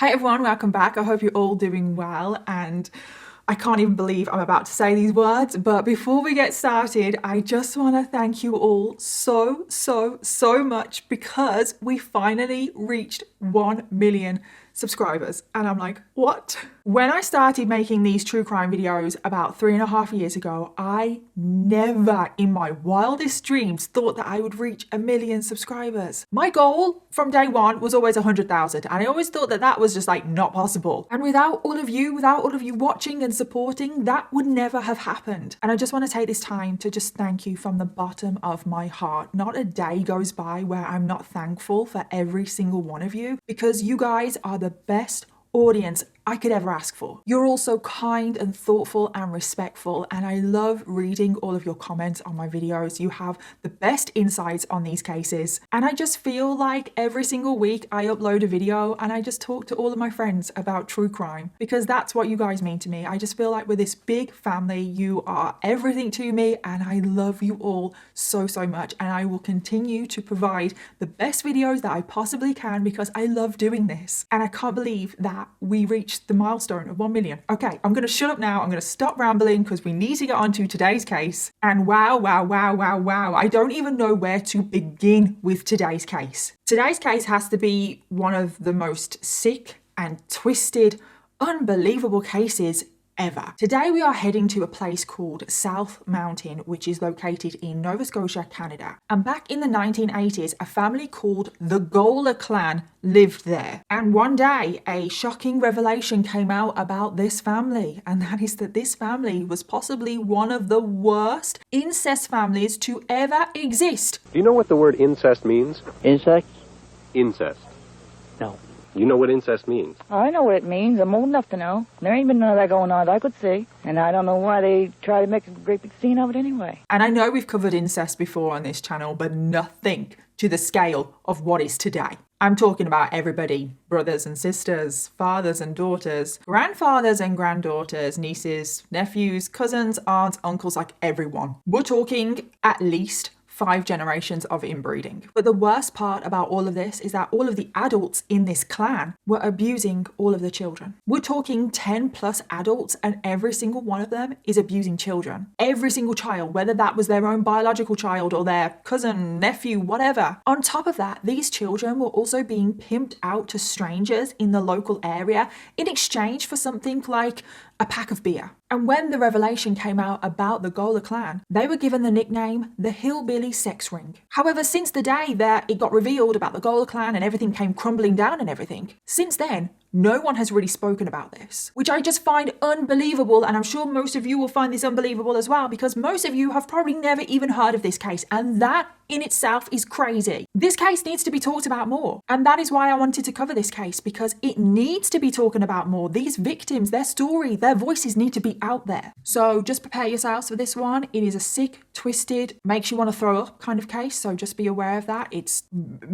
Hi everyone, welcome back. I hope you're all doing well, and I can't even believe I'm about to say these words, but before we get started, I just want to thank you all so much because we finally reached 1 million subscribers. And I'm like, what? When I started making these true crime videos about 3.5 years ago, I never in my wildest dreams thought that I would reach 1 million subscribers. My goal from day one was always 100,000, and I always thought that that was just like not possible. And without all of you watching and supporting, that would never have happened. And I just want to take this time to just thank you from the bottom of my heart. Not a day goes by where I'm not thankful for every single one of you, because you guys are the best audience I could ever ask for. You're all so kind and thoughtful and respectful, and I love reading all of your comments on my videos. You have the best insights on these cases, and I just feel like every single week I upload a video and I just talk to all of my friends about true crime, because that's what you guys mean to me. I just feel like we're this big family. You are everything to me, and I love you all so much, and I will continue to provide the best videos that I possibly can because I love doing this. And I can't believe that we reached the milestone of 1 million. Okay, I'm going to shut up now. I'm going to stop rambling because we need to get on to today's case. And wow. I don't even know where to begin with today's case. Today's case has to be one of the most sick and twisted, unbelievable cases ever. Today we are heading to a place called South Mountain, which is located in Nova Scotia, Canada. And back in the 1980s, a family called the Gоlеr clan lived there. And one day, a shocking revelation came out about this family, and that is that this family was possibly one of the worst incest families to ever exist. Do you know what the word incest means? Insects? Incest. No. You know what incest means? I know what it means. I'm old enough to know. There ain't been none of that going on that I could see. And I don't know why they try to make a great big scene of it anyway. And I know we've covered incest before on this channel, but nothing to the scale of what is today. I'm talking about everybody, brothers and sisters, fathers and daughters, grandfathers and granddaughters, nieces, nephews, cousins, aunts, uncles, like everyone. We're talking at least 5 generations of inbreeding. But the worst part about all of this is that all of the adults in this clan were abusing all of the children. We're talking 10 plus adults, and every single one of them is abusing children. Every single child, whether that was their own biological child or their cousin, nephew, whatever. On top of that, these children were also being pimped out to strangers in the local area in exchange for something like a pack of beer. And when the revelation came out about the Gоlеr clan, they were given the nickname the Hillbilly Sex Ring. However, since the day that it got revealed about the Gоlеr clan and everything came crumbling down and everything, since then, no one has really spoken about this, which I just find unbelievable. And I'm sure most of you will find this unbelievable as well, because most of you have probably never even heard of this case. And that in itself is crazy. This case needs to be talked about more. And that is why I wanted to cover this case, because it needs to be talking about more. These victims, their story, their voices need to be out there. So just prepare yourselves for this one. It is a sick, twisted, makes you want to throw up kind of case. So just be aware of that. It's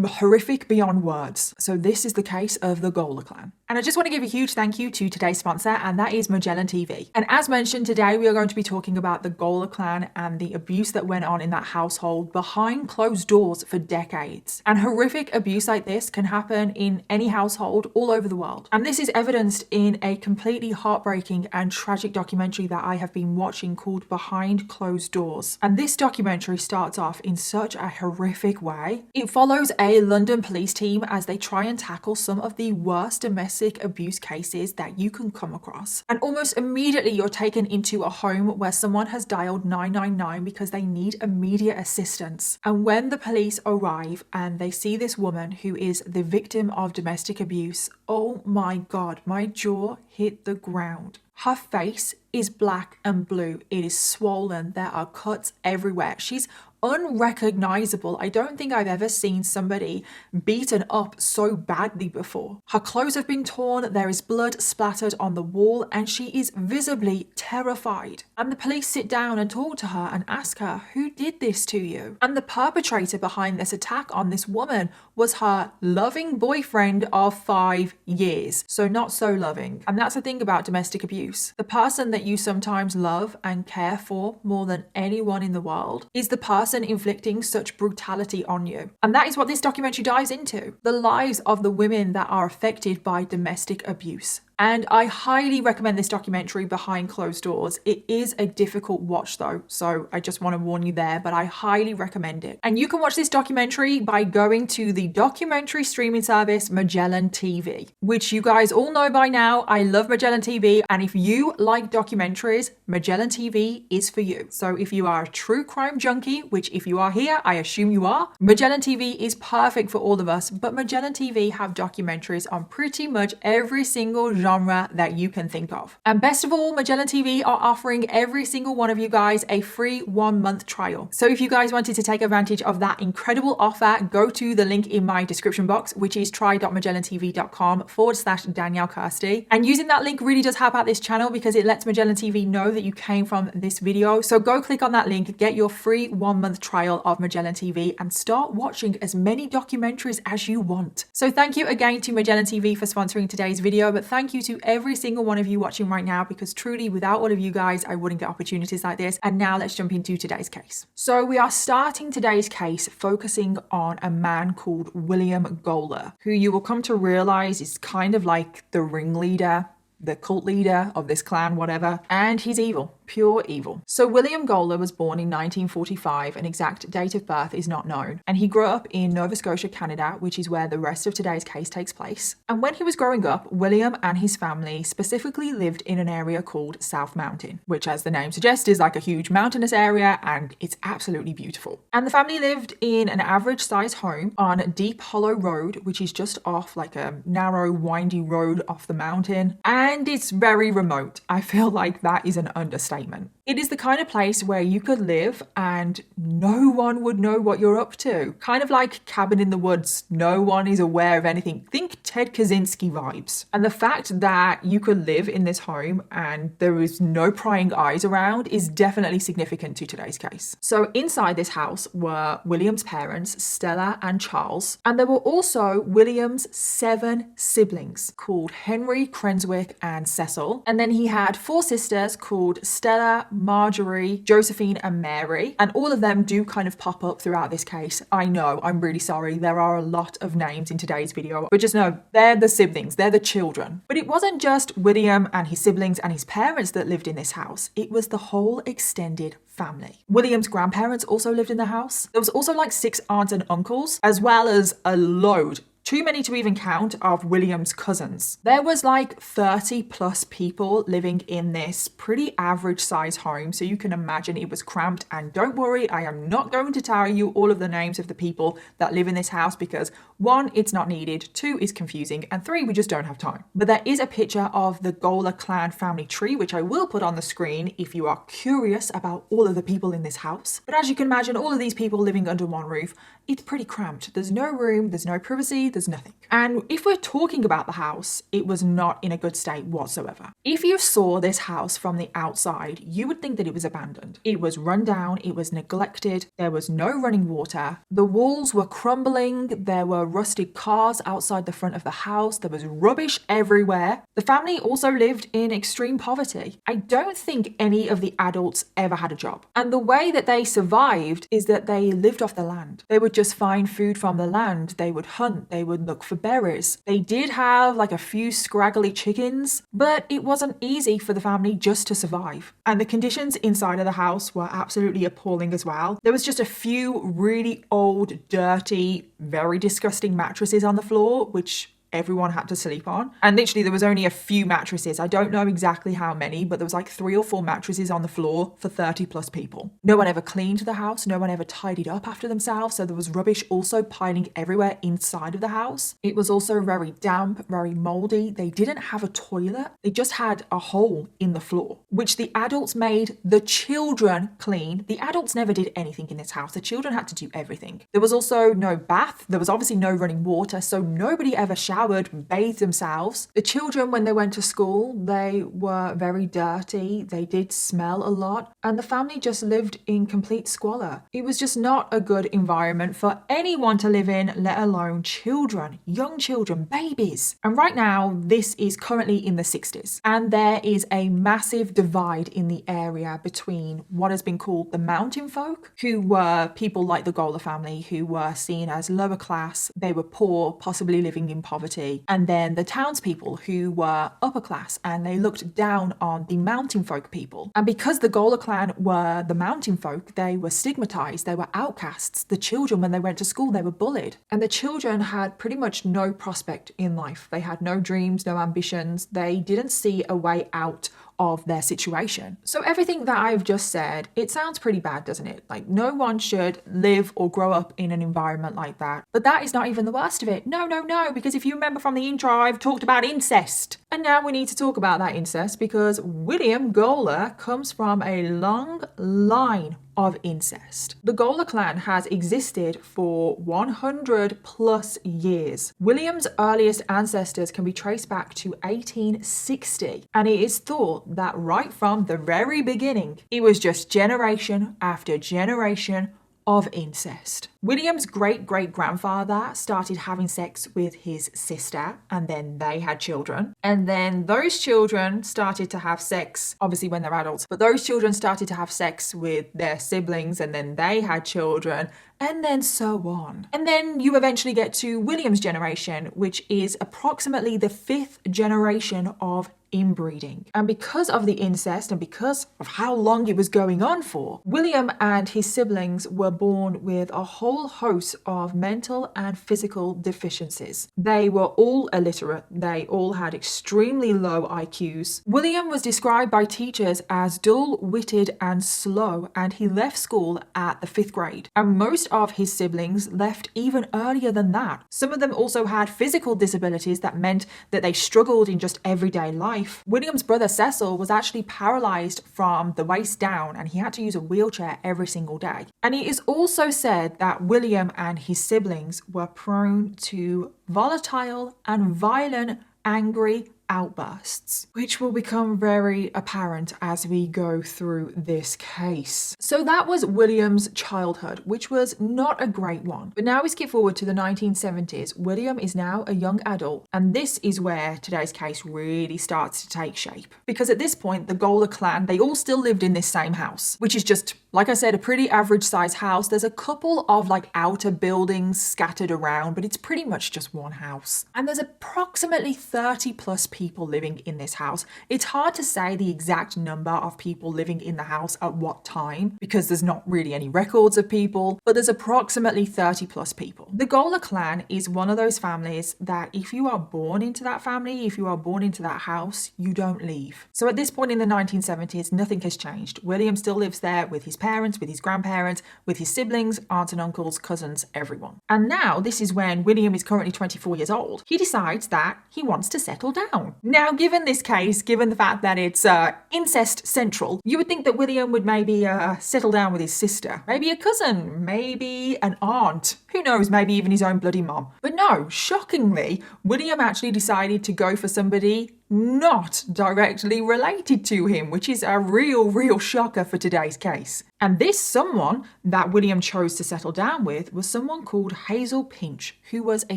horrific beyond words. So this is the case of the Gоlеr clan. And I just want to give a huge thank you to today's sponsor, and that is Magellan TV. And as mentioned, today we are going to be talking about the Gоlеr clan and the abuse that went on in that household behind closed doors for decades. And horrific abuse like this can happen in any household all over the world. And this is evidenced in a completely heartbreaking and tragic documentary that I have been watching called Behind Closed Doors. And this documentary starts off in such a horrific way. It follows a London police team as they try and tackle some of the worst domestic abuse cases that you can come across. And almost immediately you're taken into a home where someone has dialed 999 because they need immediate assistance. And when the police arrive and they see this woman who is the victim of domestic abuse, oh my God, my jaw hit the ground. Her face is black and blue. It is swollen. There are cuts everywhere. She's unrecognizable. I don't think I've ever seen somebody beaten up so badly before. Her clothes have been torn, there is blood splattered on the wall, and she is visibly terrified. And the police sit down and talk to her and ask her, who did this to you? And the perpetrator behind this attack on this woman was her loving boyfriend of 5 years. So not so loving. And that's the thing about domestic abuse. The person that you sometimes love and care for more than anyone in the world is the person person inflicting such brutality on you. And that is what this documentary dives into, the lives of the women that are affected by domestic abuse. And I highly recommend this documentary behind closed doors. It is a difficult watch though, so I just want to warn you there, but I highly recommend it. And you can watch this documentary by going to the documentary streaming service Magellan TV, which you guys all know by now. I love Magellan TV, and if you like documentaries, Magellan TV is for you. So if you are a true crime junkie, which if you are here, I assume you are, Magellan TV is perfect for all of us, but Magellan TV have documentaries on pretty much every single genre that you can think of. And best of all, Magellan TV are offering every single one of you guys a free 1-month trial. So if you guys wanted to take advantage of that incredible offer, go to the link in my description box, which is try.magellantv.com/Danielle Kirsty. And using that link really does help out this channel because it lets Magellan TV know that you came from this video. So go click on that link, get your free 1-month trial of Magellan TV and start watching as many documentaries as you want. So thank you again to Magellan TV for sponsoring today's video, but thank you to every single one of you watching right now, because truly without all of you guys, I wouldn't get opportunities like this. And now let's jump into today's case. So we are starting today's case focusing on a man called William Gоlеr, who you will come to realize is kind of like the ringleader, the cult leader of this clan, whatever, and he's evil. Pure evil. So William Gоlеr was born in 1945. An exact date of birth is not known. And he grew up in Nova Scotia, Canada, which is where the rest of today's case takes place. And when he was growing up, William and his family specifically lived in an area called South Mountain, which as the name suggests is like a huge mountainous area, and it's absolutely beautiful. And the family lived in an average size home on Deep Hollow Road, which is just off like a narrow, windy road off the mountain. And it's very remote. I feel like that is an understatement. It is the kind of place where you could live and no one would know what you're up to. Kind of like Cabin in the Woods. No one is aware of anything. Think Ted Kaczynski vibes. And the fact that you could live in this home and there is no prying eyes around is definitely significant to today's case. So inside this house were William's parents, Stella and Charles. And there were also William's 7 siblings called Henry, Cranswick and Cecil. And then he had 4 sisters called Stella, Marjorie, Josephine and Mary, and all of them do kind of pop up throughout this case. I know, I'm really sorry, there are a lot of names in today's video, but just know they're the siblings, they're the children. But it wasn't just William and his siblings and his parents that lived in this house, it was the whole extended family. William's grandparents also lived in the house. There was also like 6 aunts and uncles, as well as a load, too many to even count, of William's cousins. There was like 30 plus people living in this pretty average size home, so you can imagine it was cramped. And don't worry, I am not going to tell you all of the names of the people that live in this house because 1, it's not needed, 2, it's confusing, and 3, we just don't have time. But there is a picture of the Gоlеr clan family tree, which I will put on the screen if you are curious about all of the people in this house. But as you can imagine, all of these people living under one roof, it's pretty cramped. There's no room, there's no privacy, there's nothing. And if we're talking about the house, it was not in a good state whatsoever. If you saw this house from the outside, you would think that it was abandoned. It was run down, it was neglected, there was no running water, the walls were crumbling, there were rusted cars outside the front of the house, there was rubbish everywhere. The family also lived in extreme poverty. I don't think any of the adults ever had a job. And the way that they survived is that they lived off the land. They would just find food from the land, they would hunt, they would look for berries. They did have like a few scraggly chickens, but it wasn't easy for the family just to survive. And the conditions inside of the house were absolutely appalling as well. There was just a few really old, dirty, very disgusting mattresses on the floor, which everyone had to sleep on. And literally there was only a few mattresses. I don't know exactly how many, but there was like 3 or 4 mattresses on the floor for 30 plus people. No one ever cleaned the house. No one ever tidied up after themselves. So there was rubbish also piling everywhere inside of the house. It was also very damp, very moldy. They didn't have a toilet. They just had a hole in the floor, which the adults made the children clean. The adults never did anything in this house. The children had to do everything. There was also no bath. There was obviously no running water. So nobody ever showered. showered, bathed themselves. The children, when they went to school, they were very dirty. They did smell a lot. And the family just lived in complete squalor. It was just not a good environment for anyone to live in, let alone children, young children, babies. And right now, this is currently in the 60s. And there is a massive divide in the area between what has been called the mountain folk, who were people like the Gоlеr family, who were seen as lower class. They were poor, possibly living in poverty. And then the townspeople, who were upper class, and they looked down on the mountain folk people. And because the Gоlеr clan were the mountain folk, they were stigmatized, they were outcasts. The children, when they went to school, they were bullied. And the children had pretty much no prospect in life. They had no dreams, no ambitions. They didn't see a way out of their situation. So everything that I've just said, it sounds pretty bad, doesn't it? Like, no one should live or grow up in an environment like that. But that is not even the worst of it. No, because if you remember from the intro, I've talked about incest. And now we need to talk about that incest because William Gоlеr comes from a long line of incest. The Gоlеr clan has existed for 100 plus years. William's earliest ancestors can be traced back to 1860, and it is thought that right from the very beginning, it was just generation after generation of incest. William's great-great-grandfather started having sex with his sister, and then they had children. And then those children started to have sex, obviously when they're adults, but those children started to have sex with their siblings, and then they had children, and then so on. And then you eventually get to William's generation, which is approximately the 5th generation of inbreeding. And because of the incest and because of how long it was going on for, William and his siblings were born with a whole host of mental and physical deficiencies. They were all illiterate. They all had extremely low IQs. William was described by teachers as dull-witted and slow, and he left school at the 5th grade. And most of his siblings left even earlier than that. Some of them also had physical disabilities that meant that they struggled in just everyday life. William's brother Cecil was actually paralyzed from the waist down, and he had to use a wheelchair every single day. And it is also said that William and his siblings were prone to volatile and violent, angry outbursts, which will become very apparent as we go through this case. So that was William's childhood, which was not a great one. But now we skip forward to the 1970s. William is now a young adult, and this is where today's case really starts to take shape. Because at this point, the Gоlеr clan, they all still lived in this same house, which is just, like I said, a pretty average size house. There's a couple of like outer buildings scattered around, but it's pretty much just one house. And there's approximately 30 plus people living in this house. It's hard to say the exact number of people living in the house at what time because there's not really any records of people, but there's approximately 30 plus people. The Gоlеr clan is one of those families that if you are born into that family, if you are born into that house, you don't leave. So at this point in the 1970s, nothing has changed. William still lives there with his parents, with his grandparents, with his siblings, aunts and uncles, cousins, everyone. And now this is when William is currently 24 years old. He decides that he wants to settle down. Now, given this case, given the fact that it's incest central, you would think that William would maybe settle down with his sister, maybe a cousin, maybe an aunt, who knows, maybe even his own bloody mom. But no, shockingly, William actually decided to go for somebody not directly related to him, which is a real shocker for today's case. And this someone that William chose to settle down with was someone called Hazel Pinch, who was a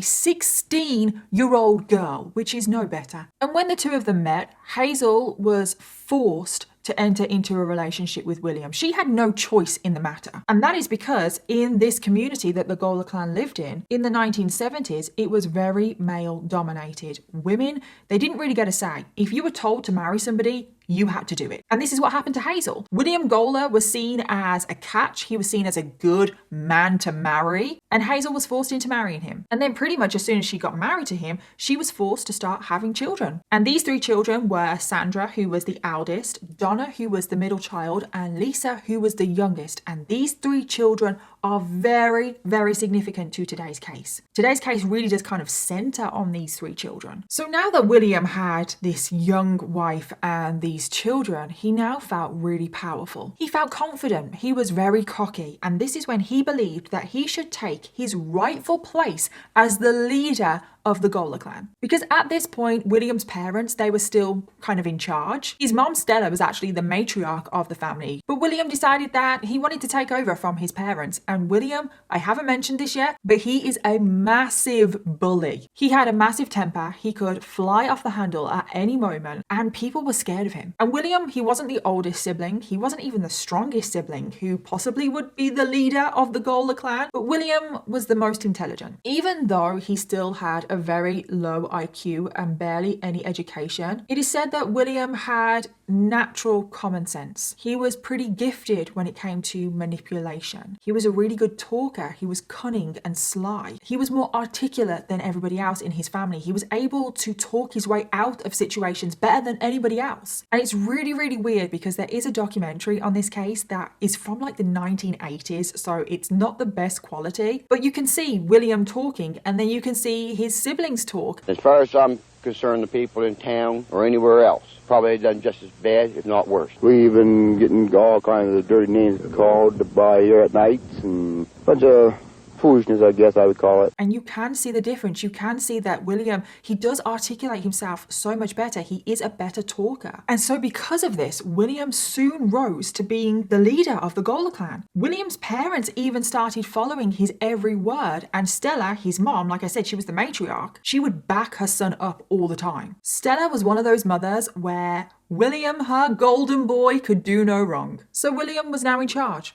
16-year-old girl, which is no better. And when the two of them met, Hazel was forced to enter into a relationship with William. She had no choice in the matter. And that is because in this community that the Gоlеr clan lived in the 1970s, it was very male dominated. Women, they didn't really get a say. If you were told to marry somebody, you had to do it. And this is what happened to Hazel. William Gоlеr was seen as a catch. He was seen as a good man to marry. And Hazel was forced into marrying him. And then pretty much as soon as she got married to him, she was forced to start having children. And these 3 children were Sandra, who was the eldest, Donna, who was the middle child, and Lisa, who was the youngest. And these 3 children are very significant to today's case. Today's case really does kind of center on these 3 children. So now that William had this young wife and these children, he now felt really powerful. He felt confident. He was very cocky. And this is when he believed that he should take his rightful place as the leader of the Gоlеr clan. Because at this point, William's parents, they were still kind of in charge. His mom, Stella, was actually the matriarch of the family. But William decided that he wanted to take over from his parents. And William, I haven't mentioned this yet, but he is a massive bully. He had a massive temper. He could fly off the handle at any moment, and people were scared of him. And William, he wasn't the oldest sibling. He wasn't even the strongest sibling who possibly would be the leader of the Gоlеr clan. But William was the most intelligent. Even though he still had a very low IQ and barely any education, it is said that William had natural common sense. He was pretty gifted when it came to manipulation. He was a really good talker. He was cunning and sly. He was more articulate than everybody else in his family. He was able to talk his way out of situations better than anybody else. And it's really, really weird because there is a documentary on this case that is from like the 1980s, so it's not the best quality, but you can see William talking and then you can see his siblings talk. As far as I'm concerned, the people in town or anywhere else probably done just as bad, if not worse. We even getting all kinds of dirty names called by here at nights and a bunch of foolishness, I guess I would call it. And you can see the difference. You can see that William, he does articulate himself so much better. He is a better talker. And so because of this, William soon rose to being the leader of the Gоlеr clan. William's parents even started following his every word, and Stella, his mom, like I said, she was the matriarch, she would back her son up all the time. Stella was one of those mothers where William, her golden boy, could do no wrong. So William was now in charge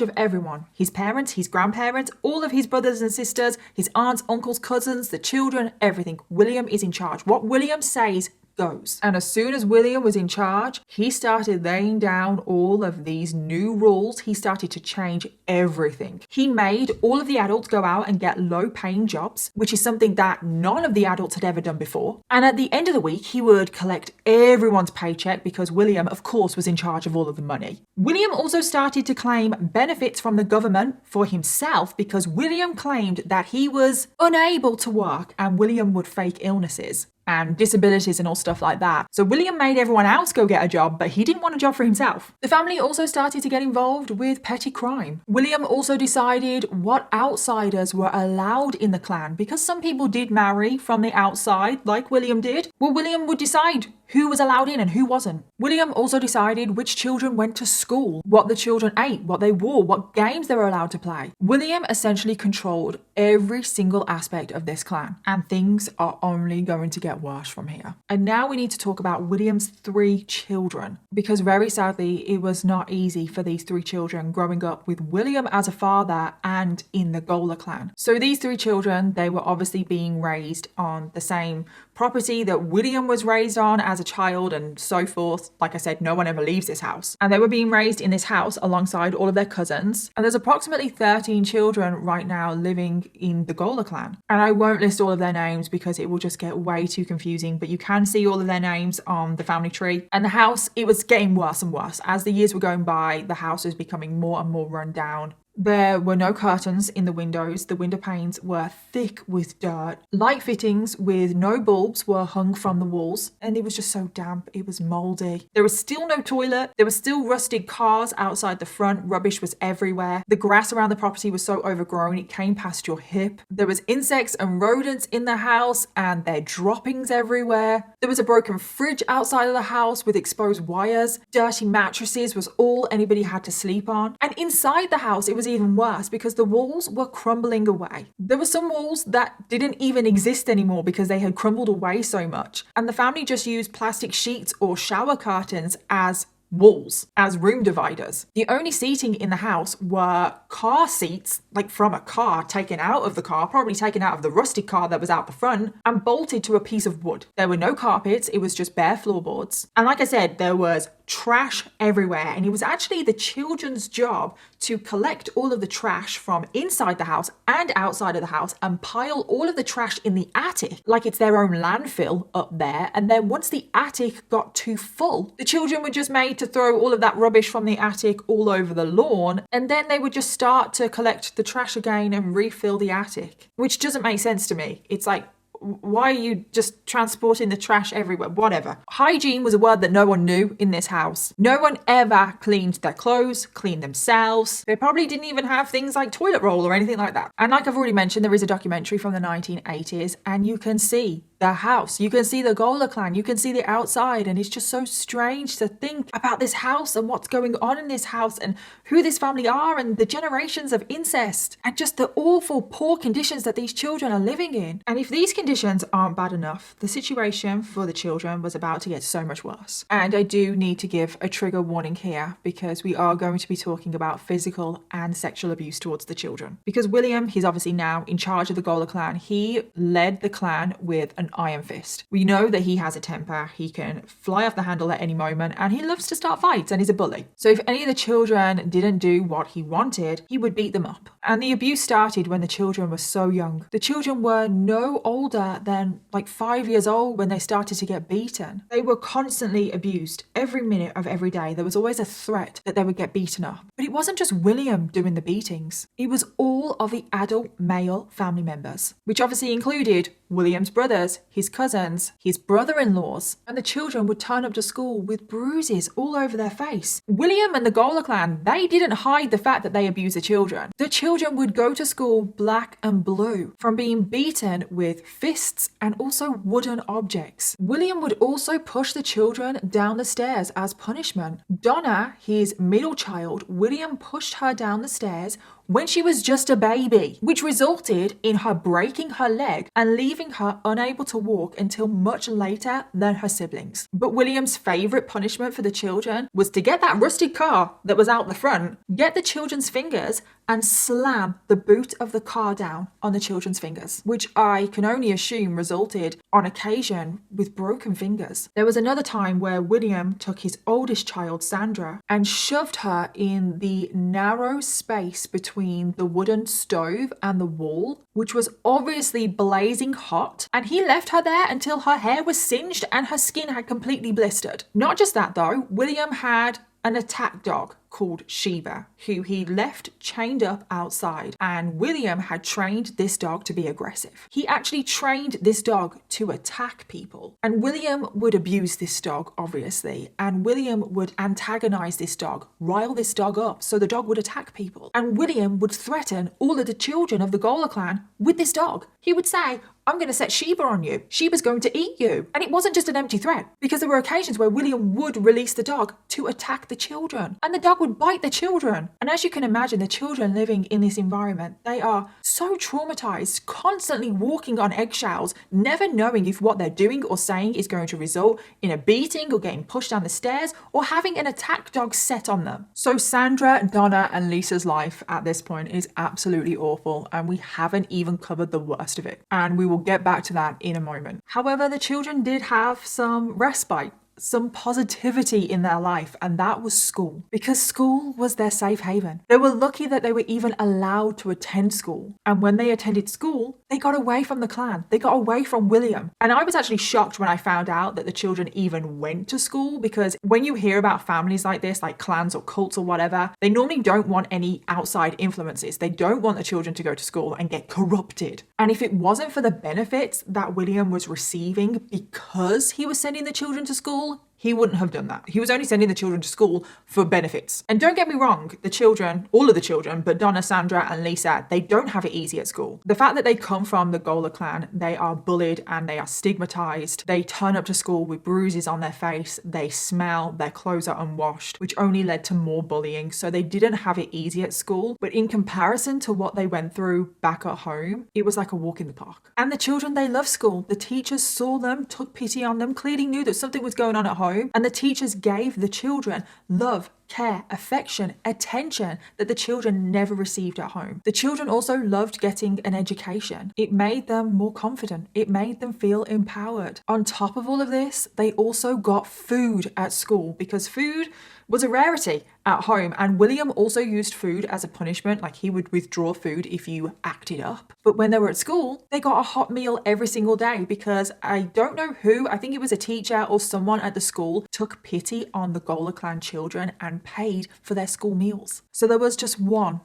of everyone. His parents, his grandparents, all of his brothers and sisters, his aunts, uncles, cousins, the children, everything. William is in charge. What William says goes. And as soon as William was in charge, he started laying down all of these new rules. He started to change everything. He made all of the adults go out and get low-paying jobs, which is something that none of the adults had ever done before. And at the end of the week, he would collect everyone's paycheck because William, of course, was in charge of all of the money. William also started to claim benefits from the government for himself because William claimed that he was unable to work and William would fake illnesses and disabilities and all stuff like that. So William made everyone else go get a job, but he didn't want a job for himself. The family also started to get involved with petty crime. William also decided what outsiders were allowed in the clan, because some people did marry from the outside, like William did. Well, William would decide who was allowed in and who wasn't. William also decided which children went to school, what the children ate, what they wore, what games they were allowed to play. William essentially controlled every single aspect of this clan, and things are only going to get worse from here. And now we need to talk about William's 3 children, because very sadly, it was not easy for these 3 children growing up with William as a father and in the Gоlеr clan. So these 3 children, they were obviously being raised on the same property that William was raised on as a child and so forth. Like I said, no one ever leaves this house. And they were being raised in this house alongside all of their cousins. And there's approximately 13 children right now living in the Gоlеr clan. And I won't list all of their names because it will just get way too confusing, but you can see all of their names on the family tree. And the house, it was getting worse and worse. As the years were going by, the house was becoming more and more run down. There were no curtains in the windows. The window panes were thick with dirt. Light fittings with no bulbs were hung from the walls, and it was just so damp. It was moldy. There was still no toilet. There were still rusted cars outside the front. Rubbish was everywhere. The grass around the property was so overgrown it came past your hip. There was insects and rodents in the house, and their droppings everywhere. There was a broken fridge outside of the house with exposed wires. Dirty mattresses was all anybody had to sleep on. And inside the house, it was even worse because the walls were crumbling away. There were some walls that didn't even exist anymore because they had crumbled away so much. And the family just used plastic sheets or shower curtains as walls, as room dividers. The only seating in the house were car seats, like from a car taken out of the car, probably taken out of the rusted car that was out the front, and bolted to a piece of wood. There were no carpets, it was just bare floorboards. And like I said, there was trash everywhere, and it was actually the children's job to collect all of the trash from inside the house and outside of the house and pile all of the trash in the attic like it's their own landfill up there. And then once the attic got too full, the children were just made to throw all of that rubbish from the attic all over the lawn, and then they would just start to collect the trash again and refill the attic, which doesn't make sense to me. It's like, Why are you just transporting the trash everywhere? Whatever. Hygiene was a word that no one knew in this house. No one ever cleaned their clothes, cleaned themselves. They probably didn't even have things like toilet roll or anything like that. And like I've already mentioned, there is a documentary from the 1980s, and you can see the house. You can see the Gоlеr clan. You can see the outside, and it's just so strange to think about this house and what's going on in this house and who this family are and the generations of incest and just the awful, poor conditions that these children are living in. And if these conditions aren't bad enough, the situation for the children was about to get so much worse. And I do need to give a trigger warning here, because we are going to be talking about physical and sexual abuse towards the children. Because William, he's obviously now in charge of the Gоlер clan. He led the clan with an iron fist. We know that he has a temper, he can fly off the handle at any moment, and he loves to start fights, and he's a bully. So if any of the children didn't do what he wanted, he would beat them up. And the abuse started when the children were so young. The children were no older than like 5 years old when they started to get beaten. They were constantly abused every minute of every day. There was always a threat that they would get beaten up. But it wasn't just William doing the beatings. It was all of the adult male family members, which obviously included William's brothers, his cousins, his brother-in-laws, and the children would turn up to school with bruises all over their face. William and the Gоlер clan, they didn't hide the fact that they abused the children. The children would go to school black and blue from being beaten with fists and also wooden objects. William would also push the children down the stairs as punishment. Donna, his middle child, William pushed her down the stairs when she was just a baby, which resulted in her breaking her leg and leaving her unable to walk until much later than her siblings. But William's favourite punishment for the children was to get that rusted car that was out the front, get the children's fingers and slam the boot of the car down on the children's fingers, which I can only assume resulted on occasion with broken fingers. There was another time where William took his oldest child, Sandra, and shoved her in the narrow space between the wooden stove and the wall, which was obviously blazing hot, and he left her there until her hair was singed and her skin had completely blistered. Not just that though, William had an attack dog called Sheba, who he left chained up outside, and William had trained this dog to be aggressive. He actually trained this dog to attack people, and William would abuse this dog, obviously, and William would antagonize this dog, rile this dog up so the dog would attack people, and William would threaten all of the children of the Gоlер clan with this dog. He would say, I'm going to set Sheba on you. Sheba's going to eat you. And it wasn't just an empty threat, because there were occasions where William would release the dog to attack the children, and the dog would bite the children. And as you can imagine, the children living in this environment, they are so traumatized, constantly walking on eggshells, never knowing if what they're doing or saying is going to result in a beating or getting pushed down the stairs or having an attack dog set on them. So Sandra, Donna and Lisa's life at this point is absolutely awful, and we haven't even covered the worst of it. And we will get back to that in a moment. However, the children did have some respite, some positivity in their life, and that was school, because school was their safe haven. They were lucky that they were even allowed to attend school, and when they attended school, they got away from the clan. They got away from William. And I was actually shocked when I found out that the children even went to school, because when you hear about families like this, like clans or cults or whatever, they normally don't want any outside influences. They don't want the children to go to school and get corrupted. And if it wasn't for the benefits that William was receiving because he was sending the children to school, he wouldn't have done that. He was only sending the children to school for benefits. And don't get me wrong, the children, all of the children, but Donna, Sandra and Lisa, they don't have it easy at school. The fact that they come from the Gоlер clan, they are bullied and they are stigmatized. They turn up to school with bruises on their face. They smell, their clothes are unwashed, which only led to more bullying. So they didn't have it easy at school. But in comparison to what they went through back at home, it was like a walk in the park. And the children, they love school. The teachers saw them, took pity on them, clearly knew that something was going on at home. And the teachers gave the children love, care, affection, attention that the children never received at home. The children also loved getting an education. It made them more confident. It made them feel empowered. On top of all of this, they also got food at school, because food was a rarity at home, and William also used food as a punishment. Like, he would withdraw food if you acted up. But when they were at school, they got a hot meal every single day, because I don't know who, I think it was a teacher or someone at the school, took pity on the Gоlер clan children and paid for their school meals. So there was just one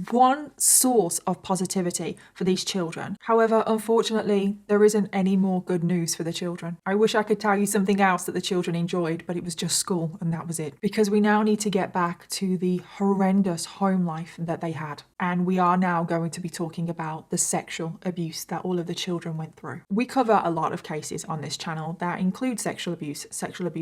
one source of positivity for these children. However, unfortunately, there isn't any more good news for the children. I wish I could tell you something else that the children enjoyed, but it was just school and that was it. Because we now need to get back to the horrendous home life that they had. And we are now going to be talking about the sexual abuse that all of the children went through. We cover a lot of cases on this channel that include sexual abuse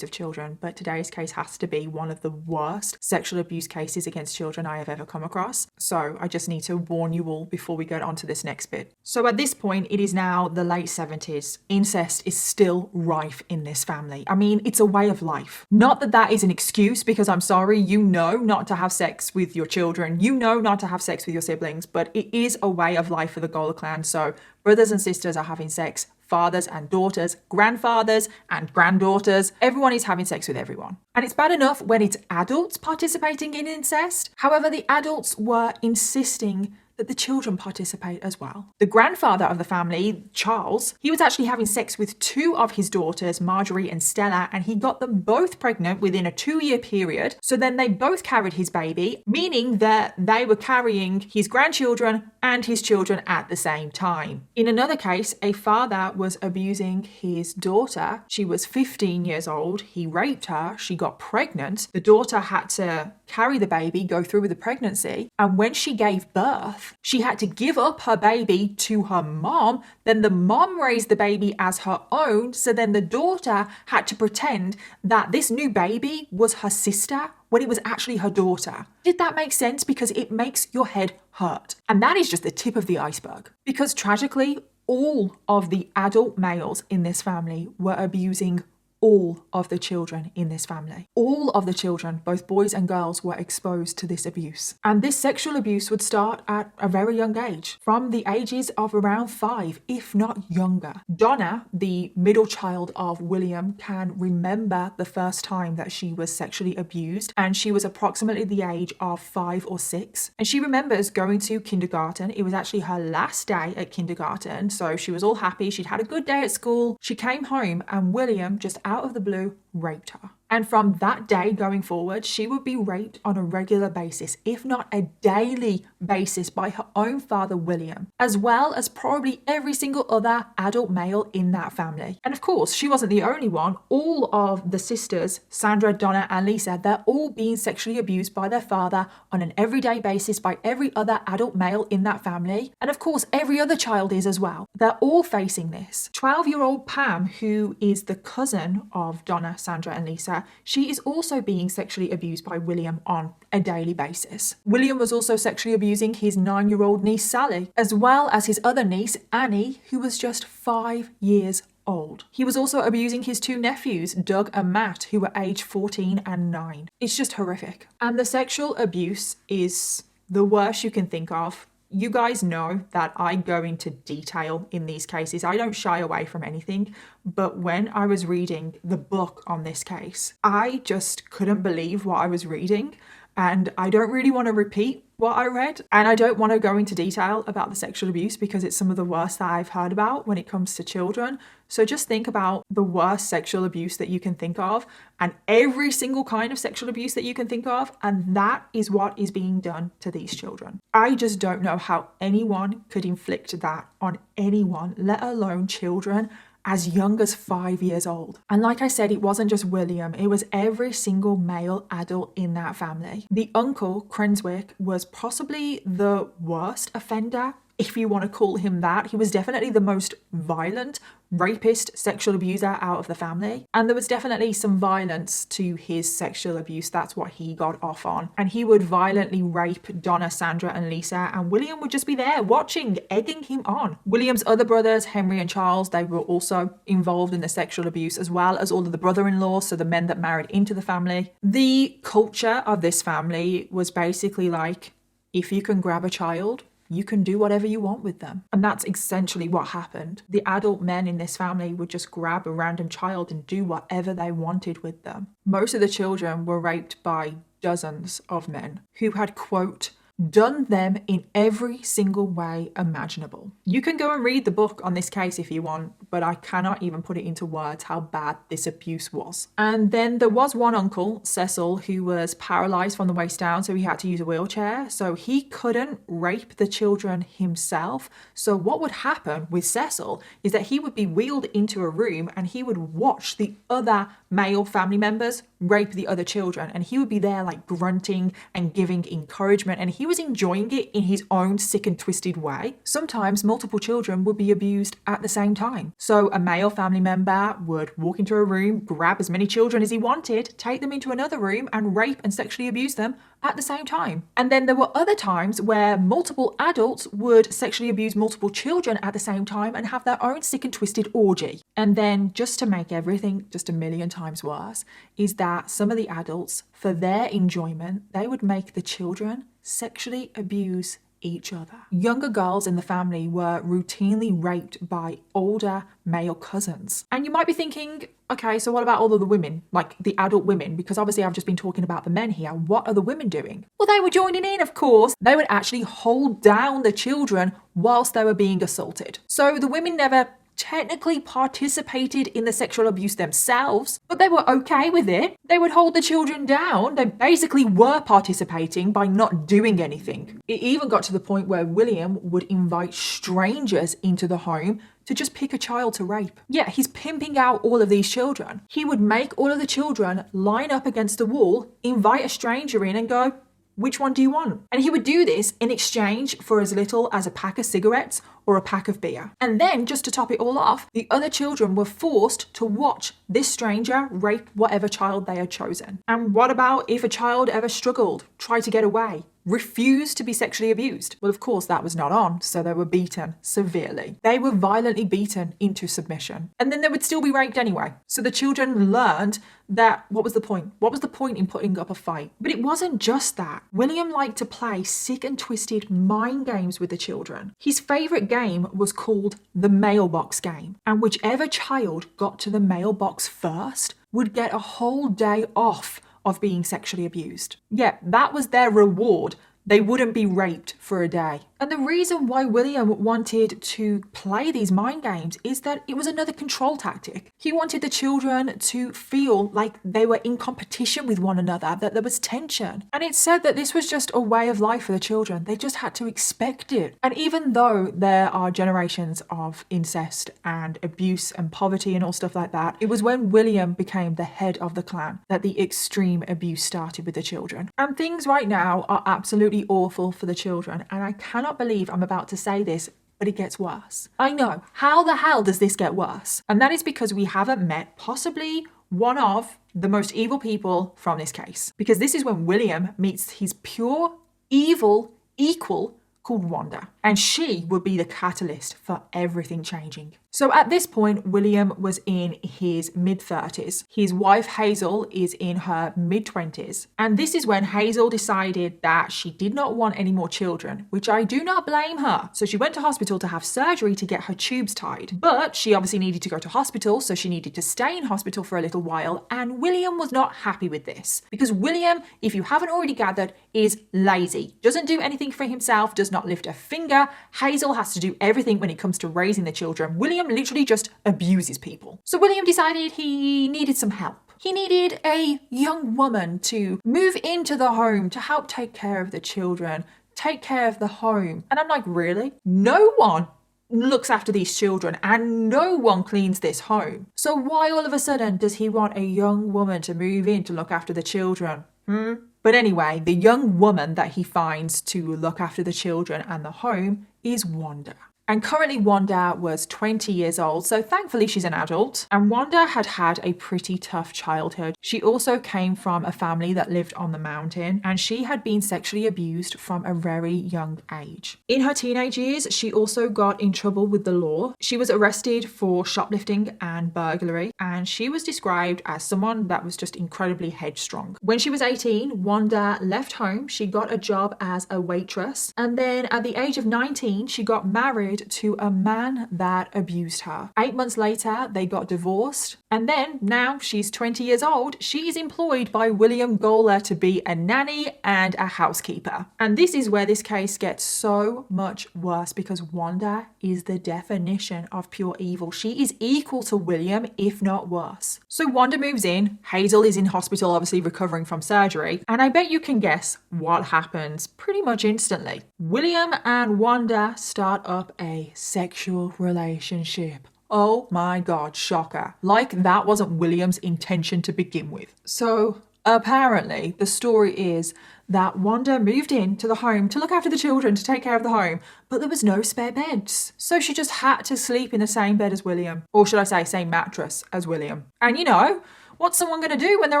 of children, but today's case has to be one of the worst sexual abuse cases against children I have ever come across. So I just need to warn you all before we get on to this next bit. So at this point, it is now the late 70s. Incest is still rife in this family. I mean, it's a way of life. Not that that is an excuse, because I'm sorry, you know not to have sex with your children. You know not to have sex with your siblings, but it is a way of life for the Gоlеr clan. So brothers and sisters are having sex, fathers and daughters, grandfathers and granddaughters. Everyone is having sex with everyone. And it's bad enough when it's adults participating in incest. However, the adults were insisting that the children participate as well. The grandfather of the family, Charles, he was actually having sex with two of his daughters, Marjorie and Stella, and he got them both pregnant within a 2-year period. So then they both carried his baby, meaning that they were carrying his grandchildren and his children at the same time. In another case, a father was abusing his daughter. She was 15 years old. He raped her. She got pregnant. The daughter had to carry the baby, go through with the pregnancy. And when she gave birth, she had to give up her baby to her mom. Then the mom raised the baby as her own. So then the daughter had to pretend that this new baby was her sister when it was actually her daughter. Did that make sense? Because it makes your head hurt. And that is just the tip of the iceberg. Because tragically, all of the adult males in this family were abusing all of the children in this family. All of the children, both boys and girls, were exposed to this abuse. And this sexual abuse would start at a very young age, from the ages of around 5, if not younger. Donna, the middle child of William, can remember the first time that she was sexually abused, and she was approximately the age of 5 or 6. And she remembers going to kindergarten. It was actually her last day at kindergarten, so she was all happy. She'd had a good day at school. She came home and William, just out of the blue, raped her. And from that day going forward, she would be raped on a regular basis, if not a daily basis, by her own father, William, as well as probably every single other adult male in that family. And of course, she wasn't the only one. All of the sisters, Sandra, Donna, and Lisa, they're all being sexually abused by their father on an everyday basis by every other adult male in that family. And of course, every other child is as well. They're all facing this. 12-year-old Pam, who is the cousin of Donna, Sandra, and Lisa, she is also being sexually abused by William on a daily basis. William was also sexually abusing his 9-year-old niece, Sally, as well as his other niece, Annie, who was just 5 years old. He was also abusing his 2 nephews, Doug and Matt, who were aged 14 and 9. It's just horrific. And the sexual abuse is the worst you can think of. You guys know that I go into detail in these cases. I don't shy away from anything. But when I was reading the book on this case, I just couldn't believe what I was reading. And I don't really want to repeat what I read. And I don't want to go into detail about the sexual abuse because it's some of the worst that I've heard about when it comes to children. So just think about the worst sexual abuse that you can think of and every single kind of sexual abuse that you can think of. And that is what is being done to these children. I just don't know how anyone could inflict that on anyone, let alone children as young as 5 years old. And like I said, it wasn't just William, it was every single male adult in that family. The uncle, Crenswick, was possibly the worst offender, if you want to call him that. He was definitely the most violent, rapist, sexual abuser out of the family. And there was definitely some violence to his sexual abuse. That's what he got off on. And he would violently rape Donna, Sandra, and Lisa. And William would just be there watching, egging him on. William's other brothers, Henry and Charles, they were also involved in the sexual abuse, as well as all of the brother-in-laws, so the men that married into the family. The culture of this family was basically like, if you can grab a child, you can do whatever you want with them. And that's essentially what happened. The adult men in this family would just grab a random child and do whatever they wanted with them. Most of the children were raped by dozens of men who had, quote, done them in every single way imaginable. You can go and read the book on this case if you want, but I cannot even put it into words how bad this abuse was. And then there was one uncle, Cecil, who was paralyzed from the waist down, so he had to use a wheelchair. So he couldn't rape the children himself. So what would happen with Cecil is that he would be wheeled into a room and he would watch the other male family members rape the other children, and he would be there like grunting and giving encouragement, and he was enjoying it in his own sick and twisted way. Sometimes multiple children would be abused at the same time. So a male family member would walk into a room, grab as many children as he wanted, take them into another room and rape and sexually abuse them at the same time. And then there were other times where multiple adults would sexually abuse multiple children at the same time and have their own sick and twisted orgy. And then, just to make everything just a million times worse, is that some of the adults, for their enjoyment, they would make the children sexually abuse each other. Younger girls in the family were routinely raped by older male cousins. And you might be thinking, okay, so what about all of the women, like the adult women? Because obviously I've just been talking about the men here. What are the women doing? Well, they were joining in, of course. They would actually hold down the children whilst they were being assaulted. So the women never technically participated in the sexual abuse themselves, but they were okay with it. They would hold the children down. They basically were participating by not doing anything. It even got to the point where William would invite strangers into the home to just pick a child to rape. Yeah, he's pimping out all of these children. He would make all of the children line up against the wall, invite a stranger in and go, which one do you want? And he would do this in exchange for as little as a pack of cigarettes or a pack of beer. And then, just to top it all off, the other children were forced to watch this stranger rape whatever child they had chosen. And what about if a child ever struggled, tried to get away, refused to be sexually abused? Well, of course, that was not on, so they were beaten severely. They were violently beaten into submission. And then they would still be raped anyway. So the children learned that what was the point? What was the point in putting up a fight? But it wasn't just that. William liked to play sick and twisted mind games with the children. His favourite game was called the mailbox game. And whichever child got to the mailbox first would get a whole day off of being sexually abused. Yeah, that was their reward. They wouldn't be raped for a day. And the reason why William wanted to play these mind games is that it was another control tactic. He wanted the children to feel like they were in competition with one another, that there was tension. And it said that this was just a way of life for the children. They just had to expect it. And even though there are generations of incest and abuse and poverty and all stuff like that, it was when William became the head of the clan that the extreme abuse started with the children. And things right now are absolutely awful for the children. And I cannot believe I'm about to say this, but it gets worse. I know. How the hell does this get worse? And that is because we haven't met possibly one of the most evil people from this case. Because this is when William meets his pure evil equal called Wanda. And she would be the catalyst for everything changing. So at this point, William was in his mid-30s. His wife, Hazel, is in her mid-20s. And this is when Hazel decided that she did not want any more children, which I do not blame her. So she went to hospital to have surgery to get her tubes tied. But she obviously needed to go to hospital, so she needed to stay in hospital for a little while. And William was not happy with this. Because William, if you haven't already gathered, is lazy. Doesn't do anything for himself, does not lift a finger. Hazel has to do everything when it comes to raising the children. William literally just abuses people. So William decided he needed some help. He needed a young woman to move into the home to help take care of the children, take care of the home. And I'm like, really? No one looks after these children and no one cleans this home. So why all of a sudden does he want a young woman to move in to look after the children? But anyway, the young woman that he finds to look after the children and the home is Wanda. And currently Wanda was 20 years old, so thankfully she's an adult. And Wanda had had a pretty tough childhood. She also came from a family that lived on the mountain, and she had been sexually abused from a very young age. In her teenage years, she also got in trouble with the law. She was arrested for shoplifting and burglary, and she was described as someone that was just incredibly headstrong. When she was 18, Wanda left home. She got a job as a waitress, and then at the age of 19, she got married to a man that abused her. 8 months later, they got divorced. And then, now she's 20 years old, she is employed by William Gоlеr to be a nanny and a housekeeper. And this is where this case gets so much worse, because Wanda is the definition of pure evil. She is equal to William, if not worse. So Wanda moves in, Hazel is in hospital, obviously recovering from surgery, and I bet you can guess what happens pretty much instantly. William and Wanda start up a sexual relationship. Oh my god, shocker. Like that wasn't William's intention to begin with. So apparently the story is that Wanda moved into the home to look after the children, to take care of the home, but there was no spare beds. So she just had to sleep in the same bed as William. Or should I say same mattress as William. And you know, what's someone going to do when they're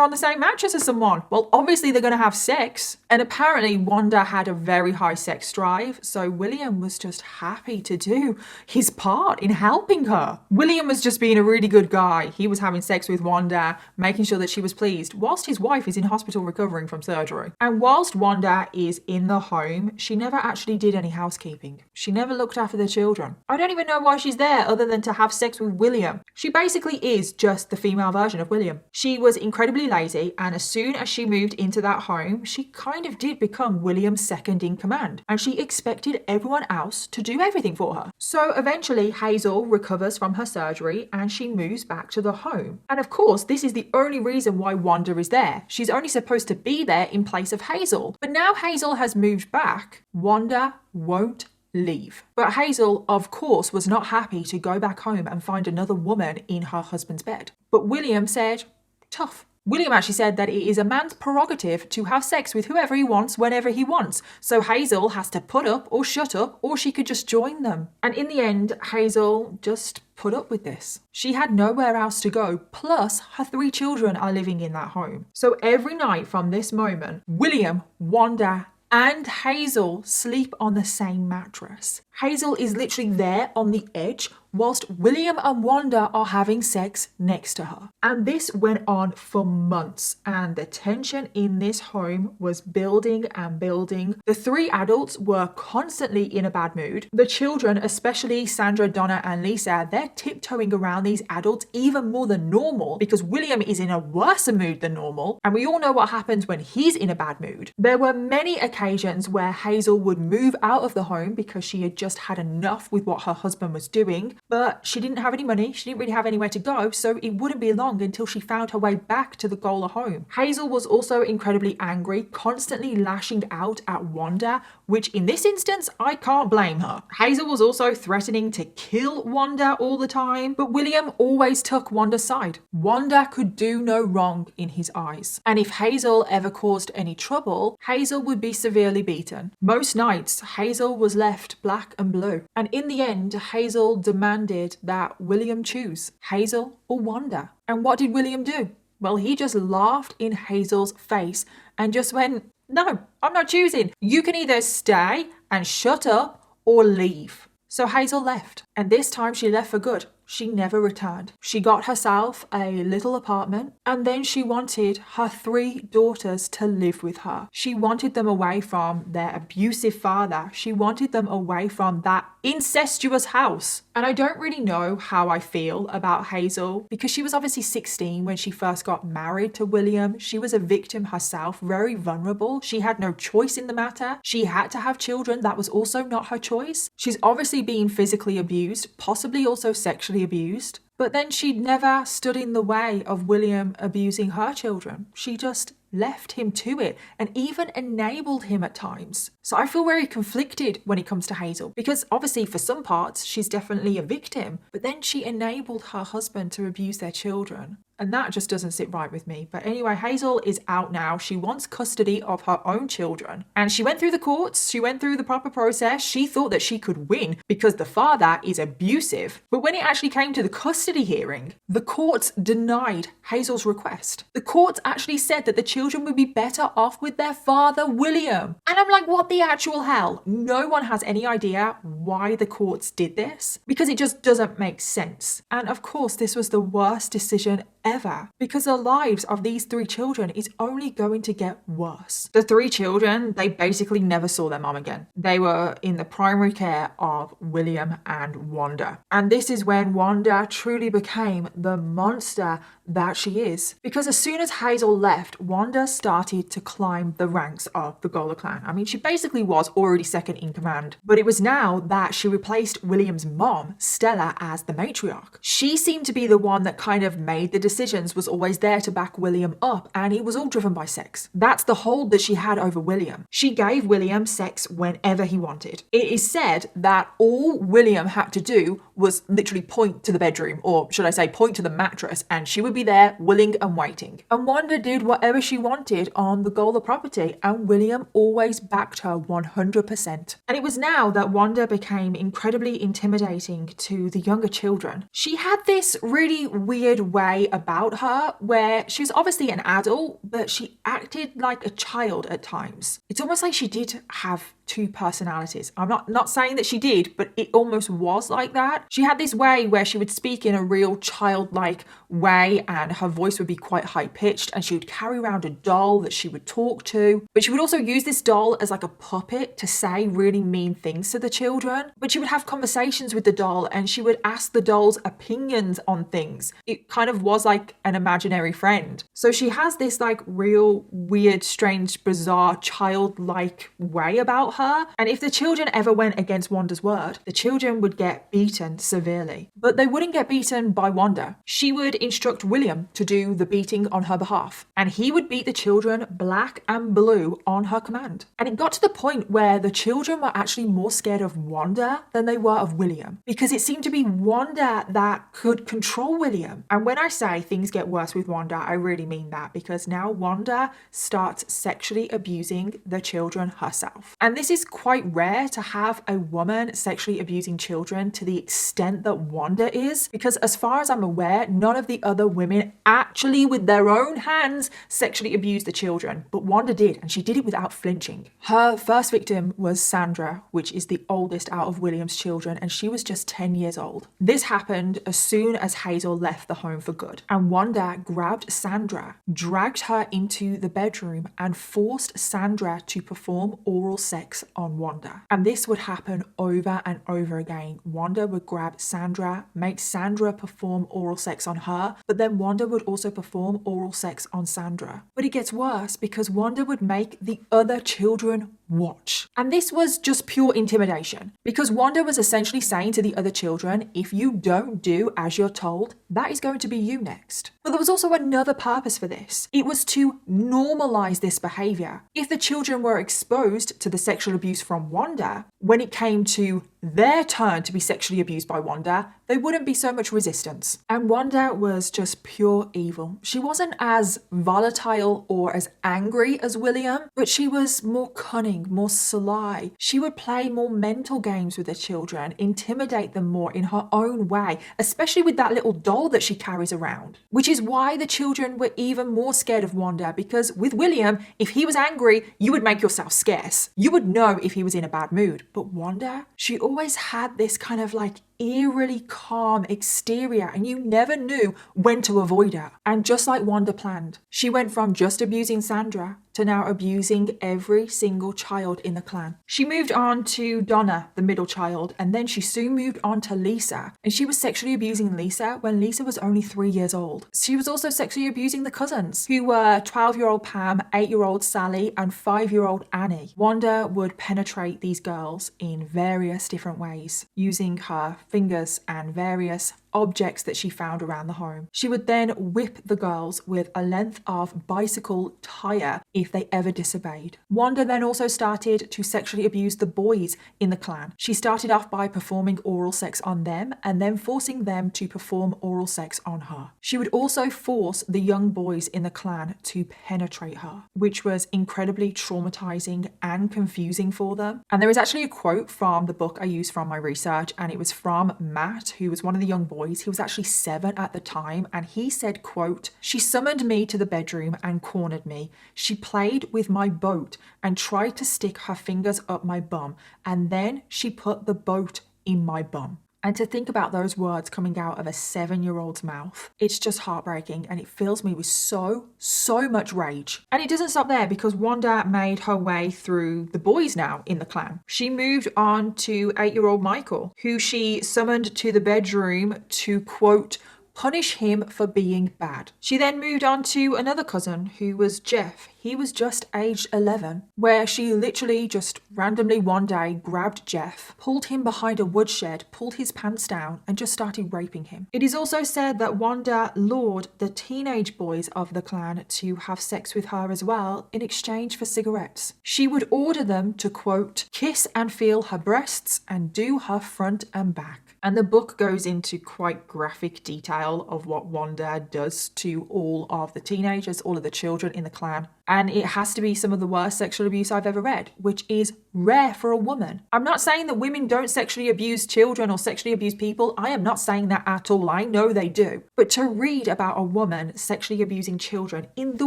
on the same mattress as someone? Well, obviously they're going to have sex. And apparently Wanda had a very high sex drive, so William was just happy to do his part in helping her. William was just being a really good guy. He was having sex with Wanda, making sure that she was pleased, whilst his wife is in hospital recovering from surgery. And whilst Wanda is in the home, she never actually did any housekeeping. She never looked after the children. I don't even know why she's there other than to have sex with William. She basically is just the female version of William. She was incredibly lazy, and as soon as she moved into that home, she kind of did become William's second in command, and she expected everyone else to do everything for her. So eventually Hazel recovers from her surgery and she moves back to the home. And of course, this is the only reason why Wanda is there. She's only supposed to be there in place of Hazel. But now Hazel has moved back, Wanda won't leave. But Hazel, of course, was not happy to go back home and find another woman in her husband's bed. But William said, tough. William actually said that it is a man's prerogative to have sex with whoever he wants whenever he wants. So Hazel has to put up or shut up, or she could just join them. And in the end, Hazel just put up with this. She had nowhere else to go, plus her 3 children are living in that home. So every night from this moment, William, Wanda, and Hazel sleep on the same mattress. Hazel is literally there on the edge, whilst William and Wanda are having sex next to her. And this went on for months, and the tension in this home was building and building. The 3 adults were constantly in a bad mood. The children, especially Sandra, Donna, and Lisa, they're tiptoeing around these adults even more than normal, because William is in a worse mood than normal, and we all know what happens when he's in a bad mood. There were many occasions where Hazel would move out of the home because she had just had enough with what her husband was doing, but she didn't have any money, she didn't really have anywhere to go, so it wouldn't be long until she found her way back to the Gоlеr home. Hazel was also incredibly angry, constantly lashing out at Wanda, which in this instance, I can't blame her. Hazel was also threatening to kill Wanda all the time, but William always took Wanda's side. Wanda could do no wrong in his eyes. And if Hazel ever caused any trouble, Hazel would be severely beaten. Most nights, Hazel was left black and blue. And in the end, Hazel demanded that William choose Hazel or Wanda. And what did William do? Well, he just laughed in Hazel's face and just went, no, I'm not choosing. You can either stay and shut up or leave. So Hazel left, and this time she left for good. She never returned. She got herself a little apartment, and then she wanted her 3 daughters to live with her. She wanted them away from their abusive father. She wanted them away from that incestuous house. And I don't really know how I feel about Hazel, because she was obviously 16 when she first got married to William. She was a victim herself, very vulnerable. She had no choice in the matter. She had to have children. That was also not her choice. She's obviously being physically abused, possibly also sexually abused. But then she'd never stood in the way of William abusing her children. She just left him to it and even enabled him at times. So I feel very conflicted when it comes to Hazel, because obviously for some parts she's definitely a victim, but then she enabled her husband to abuse their children. And that just doesn't sit right with me. But anyway, Hazel is out now. She wants custody of her own children. And she went through the courts. She went through the proper process. She thought that she could win because the father is abusive. But when it actually came to the custody hearing, the courts denied Hazel's request. The courts actually said that the children would be better off with their father, William. And I'm like, what the actual hell? No one has any idea why the courts did this, because it just doesn't make sense. And of course, this was the worst decision forever because the lives of these 3 children is only going to get worse. The 3 children, they basically never saw their mom again. They were in the primary care of William and Wanda. And this is when Wanda truly became the monster that she is. Because as soon as Hazel left, Wanda started to climb the ranks of the Gоlеr clan. I mean, she basically was already second in command, but it was now that she replaced William's mom, Stella, as the matriarch. She seemed to be the one that kind of made the decisions, was always there to back William up, and it was all driven by sex. That's the hold that she had over William. She gave William sex whenever he wanted. It is said that all William had to do was literally point to the bedroom, or should I say point to the mattress, and she would be there willing and waiting. And Wanda did whatever she wanted on the Gоlеr property, and William always backed her 100%. And it was now that Wanda became incredibly intimidating to the younger children. She had this really weird way about her where she was obviously an adult, but she acted like a child at times. It's almost like she did have 2 personalities. I'm not saying that she did, but it almost was like that. She had this way where she would speak in a real childlike way, and her voice would be quite high pitched, and she would carry around a doll that she would talk to. But she would also use this doll as like a puppet to say really mean things to the children. But she would have conversations with the doll, and she would ask the doll's opinions on things. It kind of was like an imaginary friend. So she has this like real weird, strange, bizarre, childlike way about her. And if the children ever went against Wanda's word, the children would get beaten severely. But they wouldn't get beaten by Wanda. She would instruct William to do the beating on her behalf, and he would beat the children black and blue on her command. And it got to the point where the children were actually more scared of Wanda than they were of William, because it seemed to be Wanda that could control William. And when I say things get worse with Wanda, I really mean that, because now Wanda starts sexually abusing the children herself. And this is quite rare to have a woman sexually abusing children to the extent that Wanda is, because as far as I'm aware, none of the other women actually with their own hands sexually abused the children, but Wanda did, and she did it without flinching. Her first victim was Sandra, which is the oldest out of William's children, and she was just 10 years old. This happened as soon as Hazel left the home for good, and Wanda grabbed Sandra, dragged her into the bedroom, and forced Sandra to perform oral sex on Wanda. And this would happen over and over again. Wanda would grab Sandra, make Sandra perform oral sex on her, but then Wanda would also perform oral sex on Sandra. But it gets worse because Wanda would make the other children watch. And this was just pure intimidation, because Wanda was essentially saying to the other children, if you don't do as you're told, that is going to be you next. But there was also another purpose for this. It was to normalize this behavior. If the children were exposed to the sexual abuse from Wanda, when it came to their turn to be sexually abused by Wanda, there wouldn't be so much resistance. And Wanda was just pure evil. She wasn't as volatile or as angry as William, but she was more cunning, more sly. She would play more mental games with the children, intimidate them more in her own way, especially with that little doll that she carries around. Which is why the children were even more scared of Wanda, because with William, if he was angry, you would make yourself scarce. You would know if he was in a bad mood. But Wanda, she always had this kind of like eerily calm exterior, and you never knew when to avoid her. And just like Wanda planned, she went from just abusing Sandra to now abusing every single child in the clan. She moved on to Donna, the middle child, and then she soon moved on to Lisa. And she was sexually abusing Lisa when Lisa was only 3 years old. She was also sexually abusing the cousins, who were 12-year-old Pam, 8-year-old Sally, and 5-year-old Annie. Wanda would penetrate these girls in various different ways, using her fingers and various objects that she found around the home. She would then whip the girls with a length of bicycle tire if they ever disobeyed. Wanda then also started to sexually abuse the boys in the clan. She started off by performing oral sex on them and then forcing them to perform oral sex on her. She would also force the young boys in the clan to penetrate her, which was incredibly traumatizing and confusing for them. And there is actually a quote from the book I used from my research, and it was from Matt, who was one of the young boys. He was actually 7 at the time, and he said, quote, "She summoned me to the bedroom and cornered me. She played with my boat and tried to stick her fingers up my bum, and then she put the boat in my bum." And to think about those words coming out of a 7-year-old's mouth, it's just heartbreaking, and it fills me with so much rage. And it doesn't stop there, because Wanda made her way through the boys now in the clan. She moved on to 8-year-old Michael, who she summoned to the bedroom to, quote, punish him for being bad. She then moved on to another cousin, who was Jeff. He was just aged 11, where she literally just randomly one day grabbed Jeff, pulled him behind a woodshed, pulled his pants down, and just started raping him. It is also said that Wanda lured the teenage boys of the clan to have sex with her as well in exchange for cigarettes. She would order them to, quote, kiss and feel her breasts and do her front and back. And the book goes into quite graphic detail of what Wanda does to all of the teenagers, all of the children in the clan. And it has to be some of the worst sexual abuse I've ever read, which is rare for a woman. I'm not saying that women don't sexually abuse children or sexually abuse people. I am not saying that at all. I know they do. But to read about a woman sexually abusing children in the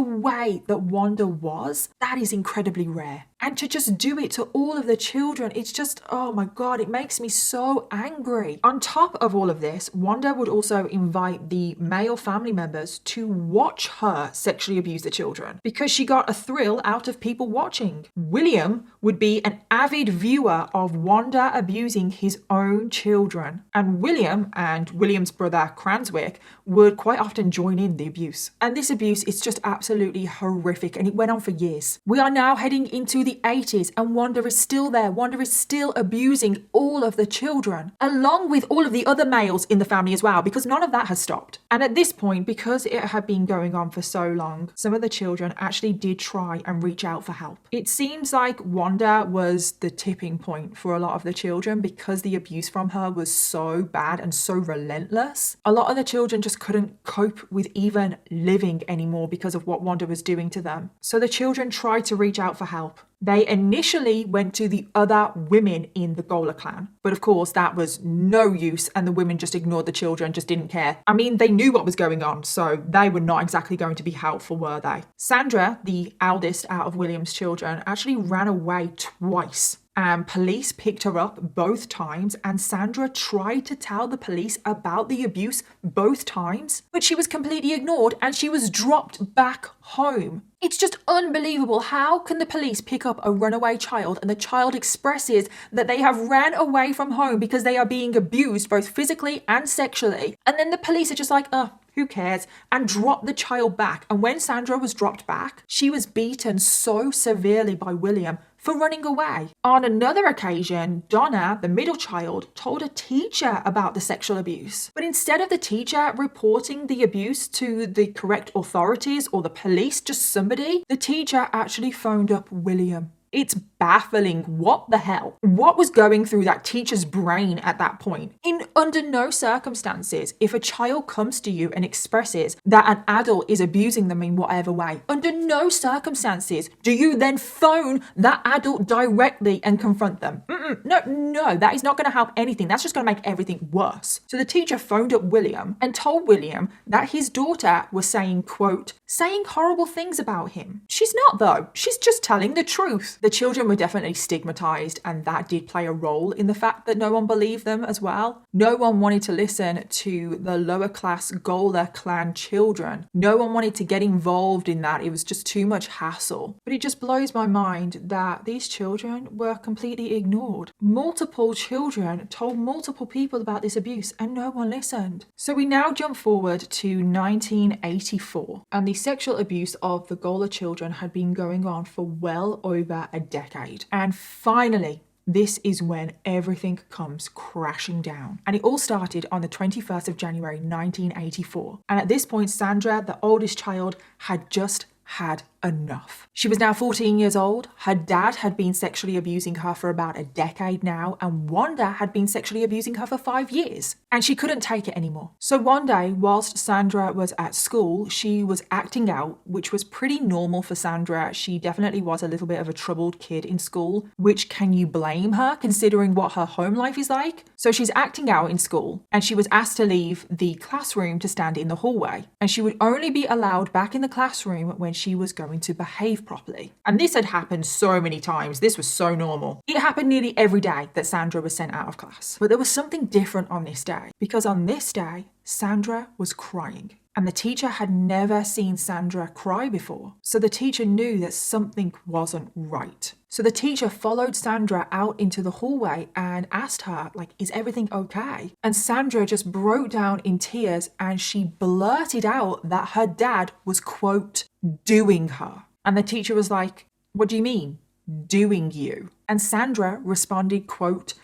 way that Wanda was, that is incredibly rare. And to just do it to all of the children, it's just, oh my God, it makes me so angry. On top of all of this, Wanda would also invite the male family members to watch her sexually abuse the children, because she got a thrill out of people watching. William would be an avid viewer of Wanda abusing his own children. And William and William's brother Cranswick would quite often join in the abuse. And this abuse is just absolutely horrific, and it went on for years. We are now heading into the 80s, and Wanda is still there. Wanda is still abusing all of the children, along with all of the other males in the family as well, because none of that has stopped. And at this point, because it had been going on for so long, some of the children actually did try and reach out for help. It seems like Wanda was the tipping point for a lot of the children, because the abuse from her was so bad and so relentless. A lot of the children just couldn't cope with even living anymore because of what Wanda was doing to them. So the children tried to reach out for help. They initially went to the other women in the Gоlеr clan, but of course that was no use, and the women just ignored the children, just didn't care. I mean, they knew what was going on, so they were not exactly going to be helpful, were they? Sandra, the eldest out of William's children, actually ran away twice. Police picked her up both times, and Sandra tried to tell the police about the abuse both times, but she was completely ignored and she was dropped back home. It's just unbelievable. How can the police pick up a runaway child and the child expresses that they have ran away from home because they are being abused both physically and sexually, and then the police are just like, who cares, and drop the child back? And when Sandra was dropped back, she was beaten so severely by William for running away. On another occasion, Donna, the middle child, told a teacher about the sexual abuse. But instead of the teacher reporting the abuse to the correct authorities or the police, just somebody, the teacher actually phoned up William. It's baffling. What the hell? What was going through that teacher's brain at that point? Under no circumstances, if a child comes to you and expresses that an adult is abusing them in whatever way, under no circumstances do you then phone that adult directly and confront them. No, that is not going to help anything. That's just going to make everything worse. So the teacher phoned up William and told William that his daughter was saying, quote, saying horrible things about him. She's not, though. She's just telling the truth. The children were definitely stigmatized, and that did play a role in the fact that no one believed them as well. No one wanted to listen to the lower class Gоlер clan children. No one wanted to get involved in that. It was just too much hassle. But it just blows my mind that these children were completely ignored. Multiple children told multiple people about this abuse and no one listened. So we now jump forward to 1984, and the sexual abuse of the Gоlер children had been going on for well over a decade. And finally, this is when everything comes crashing down. And it all started on the 21st of January 1984. And at this point, Sandra, the oldest child, had just had enough. She was now 14 years old. Her dad had been sexually abusing her for about a decade now, and Wanda had been sexually abusing her for 5 years. And she couldn't take it anymore. So one day, whilst Sandra was at school, she was acting out, which was pretty normal for Sandra. She definitely was a little bit of a troubled kid in school, which can you blame her considering what her home life is like? So she's acting out in school, and she was asked to leave the classroom to stand in the hallway. And she would only be allowed back in the classroom when she was going going to behave properly. And this had happened so many times. This was so normal. It happened nearly every day that Sandra was sent out of class. But there was something different on this day, because on this day, Sandra was crying. And the teacher had never seen Sandra cry before. So the teacher knew that something wasn't right. So the teacher followed Sandra out into the hallway and asked her, like, is everything okay? And Sandra just broke down in tears and she blurted out that her dad was, quote, doing her. And the teacher was like, what do you mean, doing you? And Sandra responded, quote,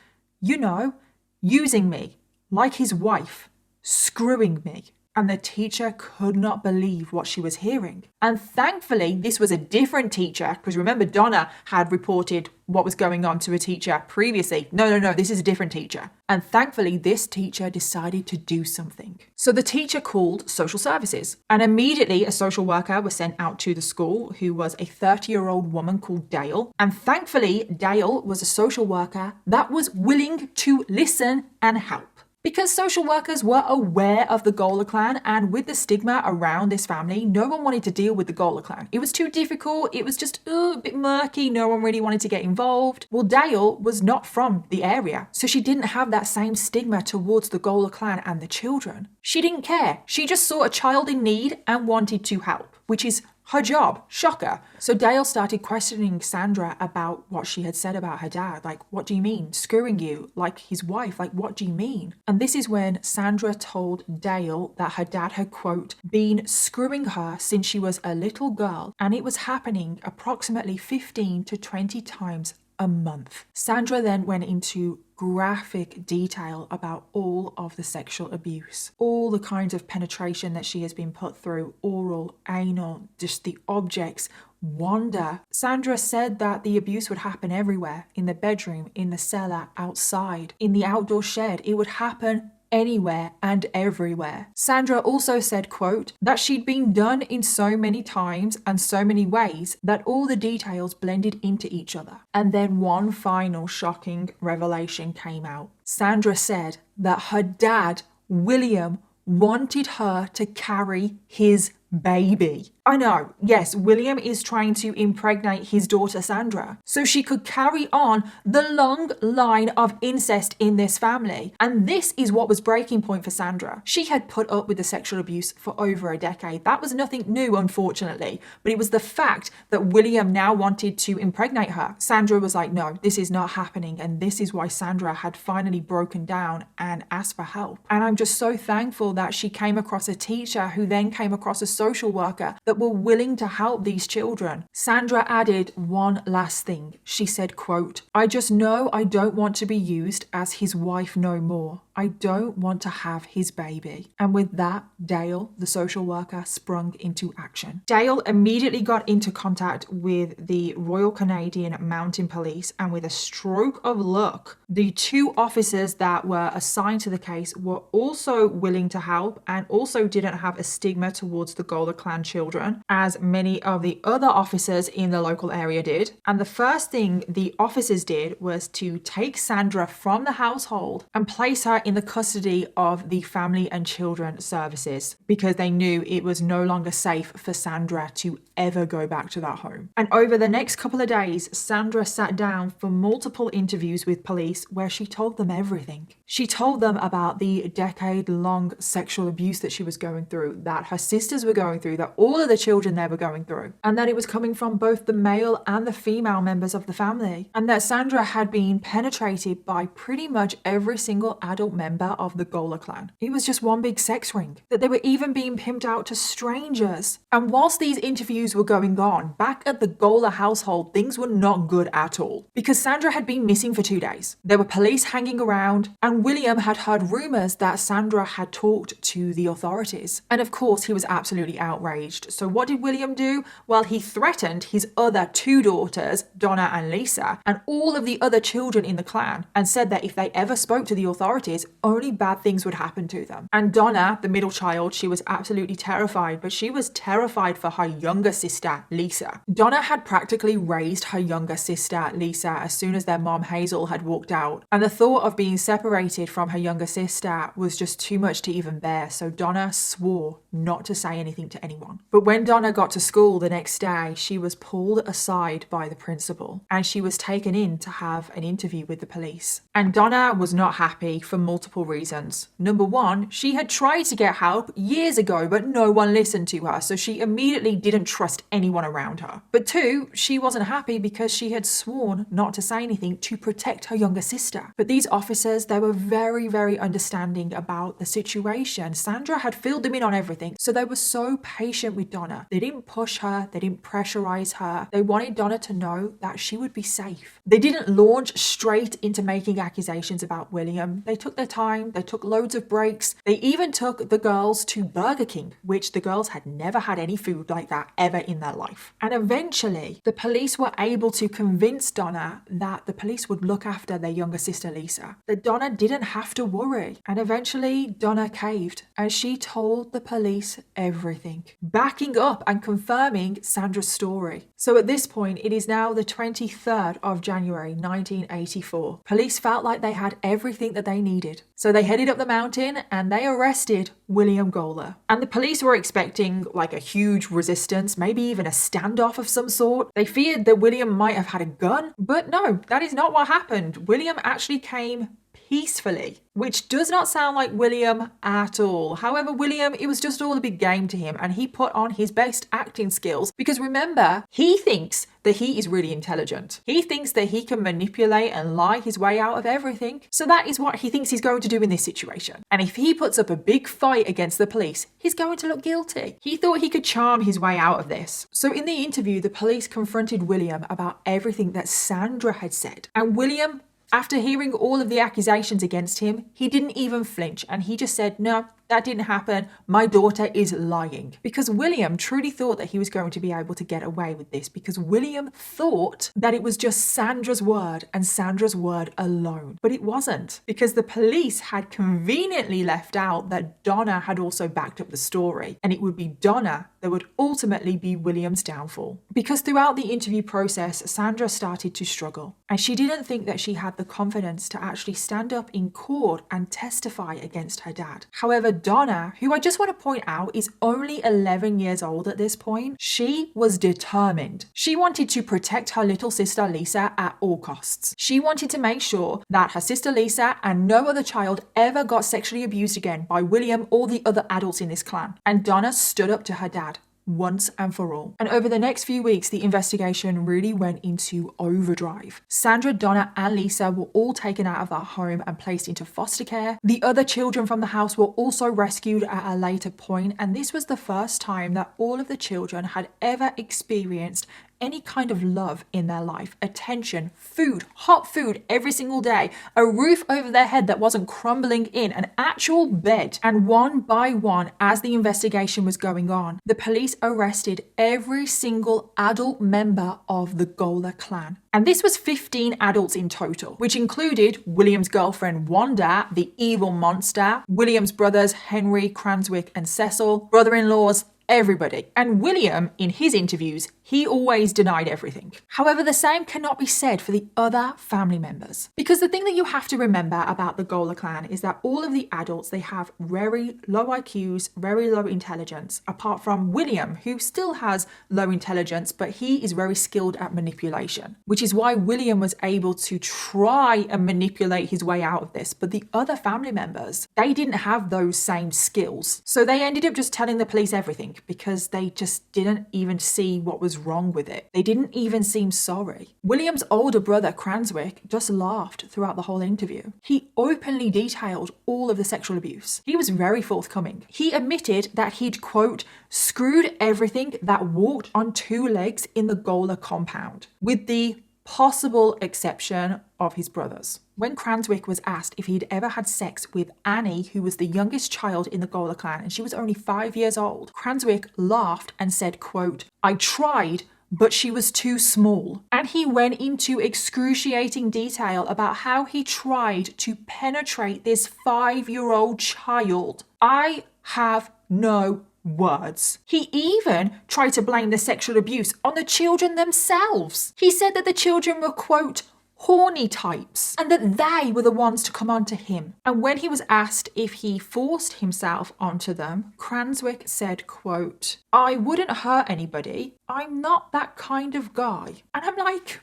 you know, using me, like his wife, screwing me. And the teacher could not believe what she was hearing. And thankfully, this was a different teacher, because remember, Donna had reported what was going on to a teacher previously. No, this is a different teacher. And thankfully, this teacher decided to do something. So the teacher called social services, and immediately a social worker was sent out to the school, who was a 30-year-old woman called Dale. And thankfully, Dale was a social worker that was willing to listen and help. Because social workers were aware of the Gоlеr clan, and with the stigma around this family, no one wanted to deal with the Gоlеr clan. It was too difficult. It was just a bit murky. No one really wanted to get involved. Well, Dale was not from the area, so she didn't have that same stigma towards the Gоlер clan and the children. She didn't care. She just saw a child in need and wanted to help, which is her job. Shocker. So Dale started questioning Sandra about what she had said about her dad. Like, what do you mean? Screwing you? Like his wife? Like, what do you mean? And this is when Sandra told Dale that her dad had, quote, been screwing her since she was a little girl, and it was happening approximately 15 to 20 times a month. Sandra then went into graphic detail about all of the sexual abuse, all the kinds of penetration that she has been put through, oral, anal, just the objects, wonder. Sandra said that the abuse would happen everywhere, in the bedroom, in the cellar, outside, in the outdoor shed. It would happen anywhere and everywhere. Sandra also said, quote, that she'd been done in so many times and so many ways that all the details blended into each other. And then one final shocking revelation came out. Sandra said that her dad, William, wanted her to carry his baby. I know, yes, William is trying to impregnate his daughter Sandra so she could carry on the long line of incest in this family. And this is what was breaking point for Sandra. She had put up with the sexual abuse for over a decade. That was nothing new, unfortunately, but it was the fact that William now wanted to impregnate her. Sandra was like, no, this is not happening. And this is why Sandra had finally broken down and asked for help. And I'm just so thankful that she came across a teacher who then came across a social worker that were willing to help these children. Sandra added one last thing. She said, quote, I just know I don't want to be used as his wife no more. I don't want to have his baby. And with that, Dale, the social worker, sprung into action. Dale immediately got into contact with the Royal Canadian Mounted Police, and with a stroke of luck, the two officers that were assigned to the case were also willing to help and also didn't have a stigma towards the Gоlер clan children, as many of the other officers in the local area did. And the first thing the officers did was to take Sandra from the household and place her in the custody of the Family and Children Services, because they knew it was no longer safe for Sandra to ever go back to that home. And over the next couple of days, Sandra sat down for multiple interviews with police where she told them everything. She told them about the decade-long sexual abuse that she was going through, that her sisters were going through, that all of the children there were going through, and that it was coming from both the male and the female members of the family, and that Sandra had been penetrated by pretty much every single adult member of the Gоlер clan. It was just one big sex ring, that they were even being pimped out to strangers. And whilst these interviews were going on, back at the Gоlер household, things were not good at all, because Sandra had been missing for 2 days. There were police hanging around, and William had heard rumours that Sandra had talked to the authorities. And of course, he was absolutely outraged. So what did William do? Well, he threatened his other 2 daughters, Donna and Lisa, and all of the other children in the clan, and said that if they ever spoke to the authorities, only bad things would happen to them. And Donna, the middle child, she was absolutely terrified, but she was terrified for her younger sister, Lisa. Donna had practically raised her younger sister, Lisa, as soon as their mom, Hazel, had walked out. And the thought of being separated from her younger sister was just too much to even bear, so Donna swore not to say anything to anyone. But when Donna got to school the next day, she was pulled aside by the principal and she was taken in to have an interview with the police. And Donna was not happy for multiple reasons. Number one, she had tried to get help years ago, but no one listened to her, so she immediately didn't trust anyone around her. But two, she wasn't happy because she had sworn not to say anything to protect her younger sister. But these officers, they were very, very understanding about the situation. Sandra had filled them in on everything, so they were so patient with Donna. They didn't push her, they didn't pressurize her. They wanted Donna to know that she would be safe. They didn't launch straight into making accusations about William. They took their time, they took loads of breaks. They even took the girls to Burger King, which the girls had never had any food like that ever in their life. And eventually, the police were able to convince Donna that the police would look after their younger sister Lisa, that Donna didn't have to worry. And eventually, Donna caved and she told the police everything, backing up and confirming Sandra's story. So at this point, it is now the 23rd of January 1984. Police felt like they had everything that they needed. So they headed up the mountain and they arrested William Gоlеr. And the police were expecting like a huge resistance, maybe even a standoff of some sort. They feared that William might have had a gun, but no, that is not what happened. William actually came peacefully, which does not sound like William at all. However, William, it was just all a big game to him and he put on his best acting skills because remember, he thinks that he is really intelligent. He thinks that he can manipulate and lie his way out of everything. So that is what he thinks he's going to do in this situation. And if he puts up a big fight against the police, he's going to look guilty. He thought he could charm his way out of this. So in the interview, the police confronted William about everything that Sandra had said. And William, after hearing all of the accusations against him, he didn't even flinch and he just said, no, that didn't happen. My daughter is lying. Because William truly thought that he was going to be able to get away with this because William thought that it was just Sandra's word and Sandra's word alone. But it wasn't, because the police had conveniently left out that Donna had also backed up the story, and it would be Donna that would ultimately be William's downfall. Because throughout the interview process, Sandra started to struggle and she didn't think that she had the confidence to actually stand up in court and testify against her dad. However, Donna, who I just want to point out is only 11 years old at this point, she was determined. She wanted to protect her little sister Lisa at all costs. She wanted to make sure that her sister Lisa and no other child ever got sexually abused again by William or the other adults in this clan. And Donna stood up to her dad once and for all. And over the next few weeks, the investigation really went into overdrive. Sandra, Donna, and Lisa were all taken out of their home and placed into foster care. The other children from the house were also rescued at a later point, and this was the first time that all of the children had ever experienced any kind of love in their life, attention, food, hot food every single day, a roof over their head that wasn't crumbling in, an actual bed. And one by one, as the investigation was going on, the police arrested every single adult member of the Gоlеr clan. And this was 15 adults in total, which included William's girlfriend Wanda, the evil monster, William's brothers Henry, Cranswick, and Cecil, brother-in-laws, everybody. And William, in his interviews, he always denied everything. However, the same cannot be said for the other family members. Because the thing that you have to remember about the Gоlеr clan is that all of the adults, they have very low IQs, very low intelligence, apart from William, who still has low intelligence, but he is very skilled at manipulation, which is why William was able to try and manipulate his way out of this. But the other family members, they didn't have those same skills. So they ended up just telling the police everything because they just didn't even see what was wrong with it. They didn't even seem sorry. William's older brother, Cranswick, just laughed throughout the whole interview. He openly detailed all of the sexual abuse. He was very forthcoming. He admitted that he'd, quote, screwed everything that walked on two legs in the Gоlеr compound, with the possible exception of his brothers. When Cranswick was asked if he'd ever had sex with Annie, who was the youngest child in the Gоlеr clan, and she was only 5 years old, Cranswick laughed and said, quote, I tried, but she was too small. And he went into excruciating detail about how he tried to penetrate this 5-year-old child. I have no words. He even tried to blame the sexual abuse on the children themselves. He said that the children were, quote, horny types, and that they were the ones to come onto him. And when he was asked if he forced himself onto them, Cranswick said, quote, "I wouldn't hurt anybody. I'm not that kind of guy." And I'm like,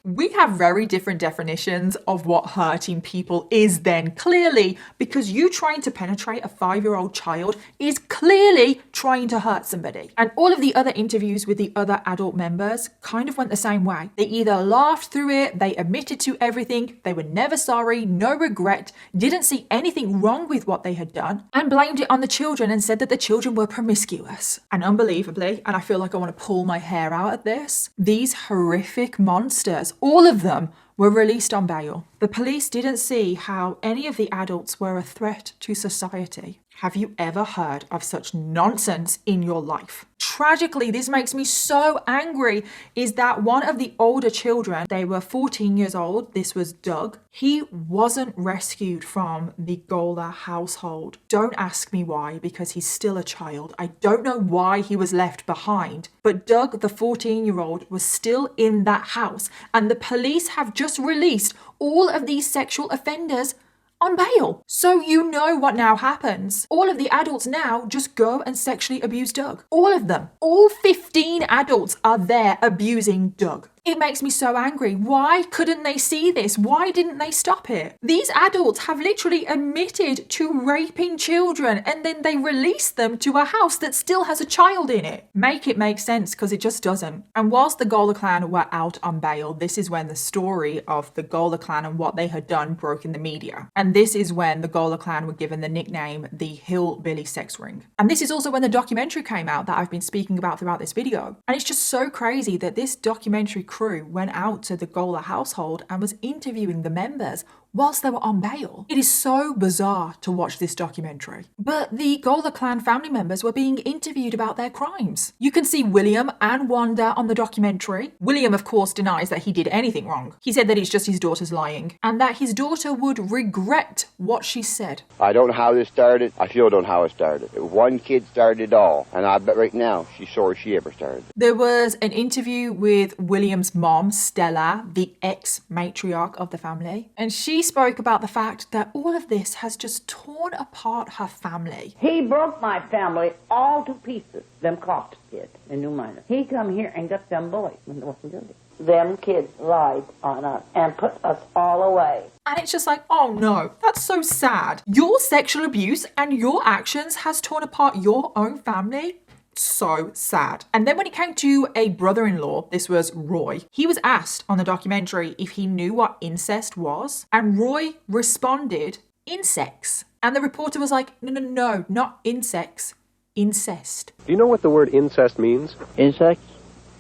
we have very different definitions of what hurting people is then, clearly, because you trying to penetrate a 5-year-old child is clearly trying to hurt somebody. And all of the other interviews with the other adult members kind of went the same way. They either laughed through it, they admitted to everything, they were never sorry, no regret, didn't see anything wrong with what they had done, and blamed it on the children and said that the children were promiscuous. And unbelievably, and I feel like I want to pull my hair out at this, these horrific monsters, all of them, were released on bail. The police didn't see how any of the adults were a threat to society. Have you ever heard of such nonsense in your life? Tragically, this makes me so angry, is that one of the older children, they were 14 years old, this was Doug, he wasn't rescued from the Gоlеr household. Don't ask me why, because he's still a child. I don't know why he was left behind, but Doug, the 14-year-old, was still in that house, and the police have just released all of these sexual offenders on bail. So you know what now happens. All of the adults now just go and sexually abuse Doug. All of them. All 15 adults are there abusing Doug. It makes me so angry. Why couldn't they see this? Why didn't they stop it? These adults have literally admitted to raping children, and then they release them to a house that still has a child in it. Make it make sense, because it just doesn't. And whilst the Gоlеr clan were out on bail, this is when the story of the Gоlеr clan and what they had done broke in the media. And this is when the Gоlеr clan were given the nickname the Hillbilly Sex Ring. And this is also when the documentary came out that I've been speaking about throughout this video. And it's just so crazy that this documentary crew went out to the Gоlеr household and was interviewing the members whilst they were on bail. It is so bizarre to watch this documentary. But the Gоlеr clan family members were being interviewed about their crimes. You can see William and Wanda on the documentary. William, of course, denies that he did anything wrong. He said that it's just his daughter's lying, and that his daughter would regret what she said. I don't know how this started. I still don't know how it started. One kid started it all, and I bet right now she's sorry she ever started. There was an interview with William's mom, Stella, the ex-matriarch of the family, and she spoke about the fact that all of this has just torn apart her family. He broke my family all to pieces. Them Cox kids in New Minor. He come here and got them boys when they wasn't guilty. Them kids lied on us and put us all away. And it's just like, oh no, that's so sad. Your sexual abuse and your actions has torn apart your own family. So sad. And then when it came to a brother-in-law, this was Roy, he was asked on the documentary if he knew what incest was, and Roy responded, "Insects." And the reporter was like, no, not insects, incest. Do you know what the word incest means? Insects?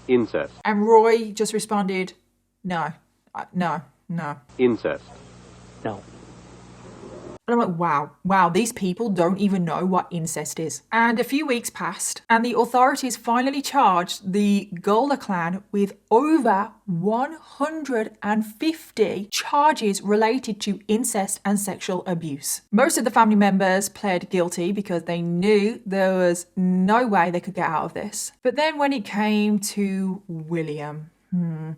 Incest. And Roy just responded, no. Incest. No. And I'm like, wow, these people don't even know what incest is. And a few weeks passed, and the authorities finally charged the Gоlер clan with over 150 charges related to incest and sexual abuse. Most of the family members pled guilty because they knew there was no way they could get out of this. But then when it came to William,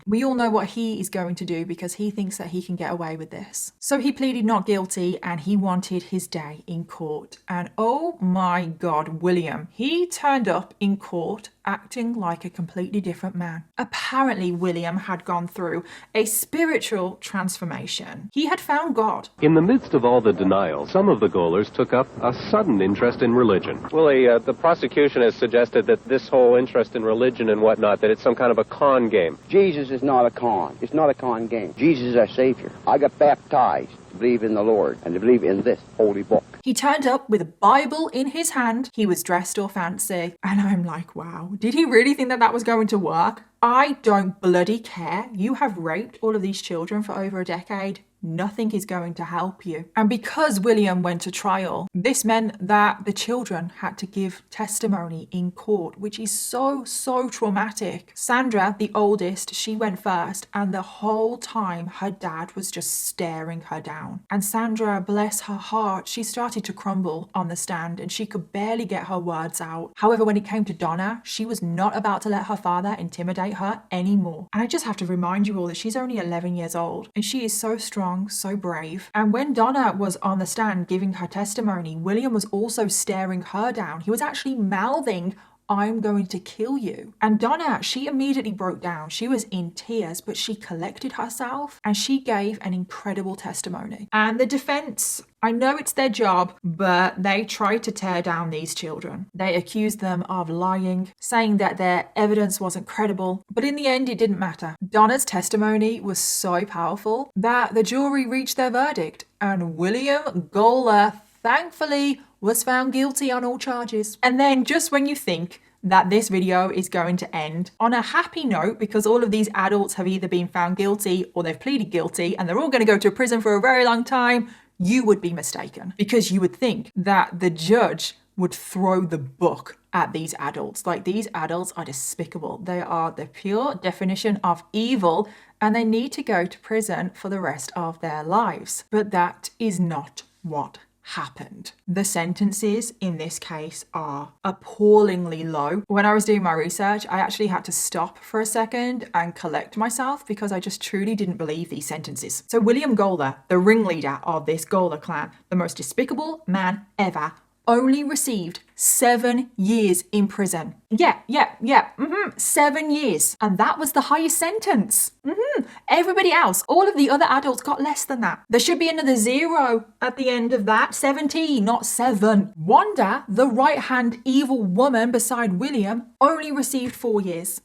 we all know what he is going to do because he thinks that he can get away with this. So he pleaded not guilty and he wanted his day in court. And oh my God, William, he turned up in court acting like a completely different man. Apparently, William had gone through a spiritual transformation. He had found God. In the midst of all the denial, some of the Golers took up a sudden interest in religion. Willie, the prosecution has suggested that this whole interest in religion and whatnot, that it's some kind of a con game. Jesus is not a con. It's not a con game. Jesus is our Savior. I got baptized to believe in the Lord and to believe in this holy book. He turned up with a Bible in his hand. He was dressed all fancy. And I'm like, wow, did he really think that that was going to work? I don't bloody care. You have raped all of these children for over a decade. nothing is going to help you. And because William went to trial, this meant that the children had to give testimony in court, which is so traumatic. Sandra, the oldest, she went first, and the whole time her dad was just staring her down. And Sandra, bless her heart, she started to crumble on the stand and she could barely get her words out. However, when it came to Donna, she was not about to let her father intimidate her anymore. And I just have to remind you all that she's only 11 years old and she is so strong, so brave. And when Donna was on the stand giving her testimony, William was also staring her down. He was actually mouthing, "I'm going to kill you." And Donna, she immediately broke down. She was in tears, but she collected herself and she gave an incredible testimony. And the defense, I know it's their job, but they tried to tear down these children. They accused them of lying, saying that their evidence wasn't credible. But in the end, it didn't matter. Donna's testimony was so powerful that the jury reached their verdict. And William Gоlеr, thankfully, was found guilty on all charges. And then just when you think that this video is going to end on a happy note because all of these adults have either been found guilty or they've pleaded guilty and they're all going to go to prison for a very long time, you would be mistaken, because you would think that the judge would throw the book at these adults. Like, these adults are despicable. They are the pure definition of evil and they need to go to prison for the rest of their lives. But that is not what happened. The sentences in this case are appallingly low. When I was doing my research, I actually had to stop for a second and collect myself because I just truly didn't believe these sentences. So William Gоlеr, the ringleader of this Gоlеr clan, the most despicable man ever, only received 7 years in prison. 7 years. And that was the highest sentence. Everybody else, all of the other adults got less than that. There should be another 0 at the end of that. 17, not 7. Wanda, the right-hand evil woman beside William, only received 4 years.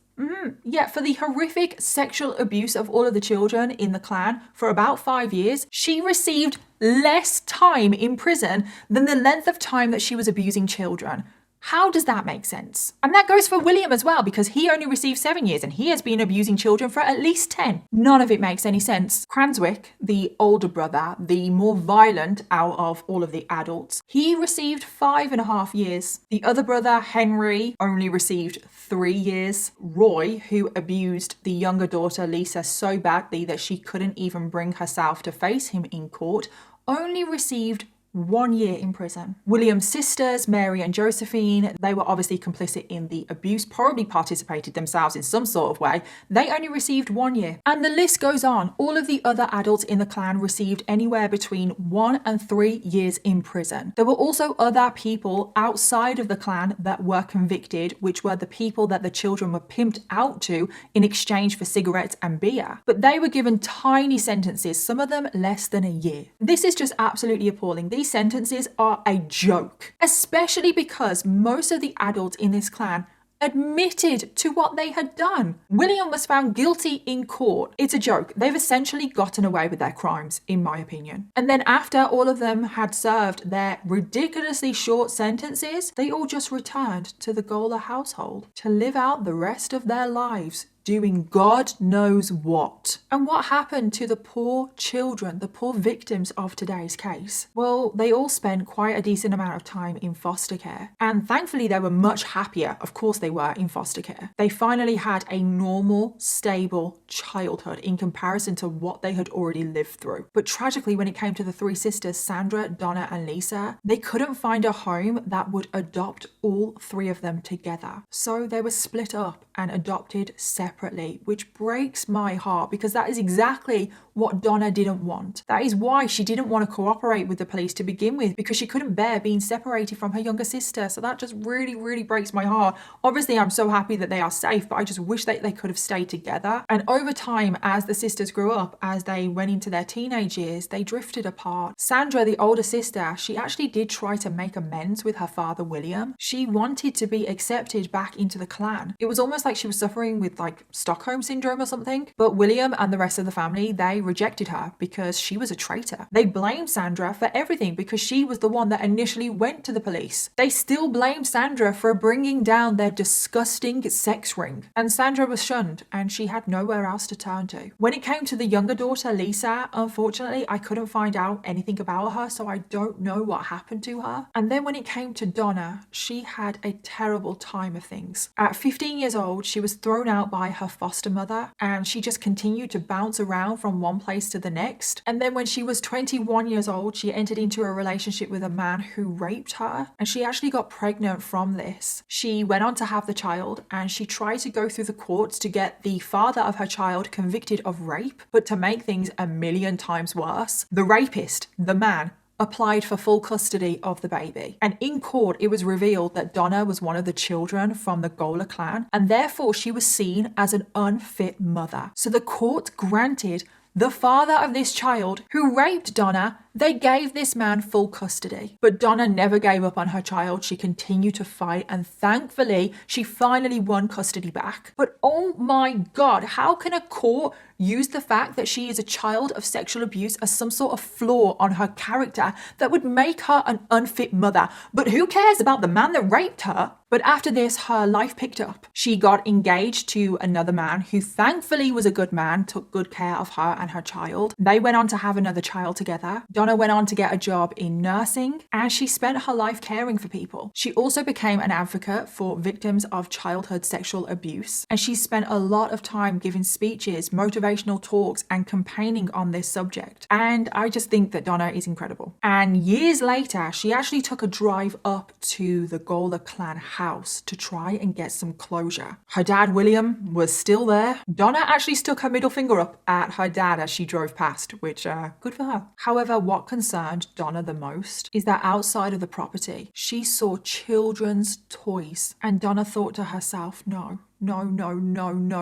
For the horrific sexual abuse of all of the children in the clan for about 5 years, she received less time in prison than the length of time that she was abusing children. How does that make sense? And that goes for William as well, because he only received 7 years and he has been abusing children for at least 10. None of it makes any sense. Cranswick, the older brother, the more violent out of all of the adults, he received 5.5 years. The other brother, Henry, only received 3 years. Roy, who abused the younger daughter, Lisa, so badly that she couldn't even bring herself to face him in court, only received 1 year in prison. William's sisters, Mary and Josephine, they were obviously complicit in the abuse, probably participated themselves in some sort of way. They only received 1 year. And the list goes on. All of the other adults in the clan received anywhere between 1 and 3 years in prison. There were also other people outside of the clan that were convicted, which were the people that the children were pimped out to in exchange for cigarettes and beer. But they were given tiny sentences, some of them less than a year. This is just absolutely appalling. These sentences are a joke, especially because most of the adults in this clan admitted to what they had done. William was found guilty in court. It's a joke. They've essentially gotten away with their crimes, in my opinion. And then after all of them had served their ridiculously short sentences, they all just returned to the Gоlеr household to live out the rest of their lives doing God knows what. And what happened to the poor children, the poor victims of today's case? Well, they all spent quite a decent amount of time in foster care. And thankfully, they were much happier. Of course they were in foster care. They finally had a normal, stable childhood in comparison to what they had already lived through. But tragically, when it came to the 3 sisters, Sandra, Donna, and Lisa, they couldn't find a home that would adopt all 3 of them together. So they were split up and adopted separately, which breaks my heart because that is exactly what Donna didn't want. That is why she didn't want to cooperate with the police to begin with, because she couldn't bear being separated from her younger sister. So that just really breaks my heart. Obviously, I'm so happy that they are safe, but I just wish that they could have stayed together. And over time, as the sisters grew up, as they went into their teenage years, they drifted apart. Sandra, the older sister, she actually did try to make amends with her father, William. She wanted to be accepted back into the clan. It was almost almost like she was suffering with like Stockholm syndrome or something. But William and the rest of the family, they rejected her because she was a traitor. They blamed Sandra for everything because she was the one that initially went to the police. They still blamed Sandra for bringing down their disgusting sex ring. And Sandra was shunned and she had nowhere else to turn to. When it came to the younger daughter, Lisa, unfortunately, I couldn't find out anything about her, so I don't know what happened to her. And then when it came to Donna, she had a terrible time of things. At 15 years old, she was thrown out by her foster mother and she just continued to bounce around from one place to the next. And then when she was 21 years old, she entered into a relationship with a man who raped her, and she actually got pregnant from this. She went on to have the child and she tried to go through the courts to get the father of her child convicted of rape, but to make things a million times worse, the rapist, the man, applied for full custody of the baby. And in court, it was revealed that Donna was one of the children from the Gоlеr clan, and therefore she was seen as an unfit mother. So the court granted the father of this child who raped Donna, they gave this man full custody. But Donna never gave up on her child. She continued to fight, and thankfully, she finally won custody back. But oh my God, how can a court use the fact that she is a child of sexual abuse as some sort of flaw on her character that would make her an unfit mother? But who cares about the man that raped her? But after this, her life picked up. She got engaged to another man who thankfully was a good man, took good care of her and her child. They went on to have another child together. Donna went on to get a job in nursing, and she spent her life caring for people. She also became an advocate for victims of childhood sexual abuse, and she spent a lot of time giving speeches, motivational talks, and campaigning on this subject. And I just think that Donna is incredible. And years later, she actually took a drive up to the Gоlеr clan house to try and get some closure. Her dad, William, was still there. Donna actually stuck her middle finger up at her dad as she drove past, which, good for her. However, what concerned Donna the most is that outside of the property, she saw children's toys. And Donna thought to herself, no,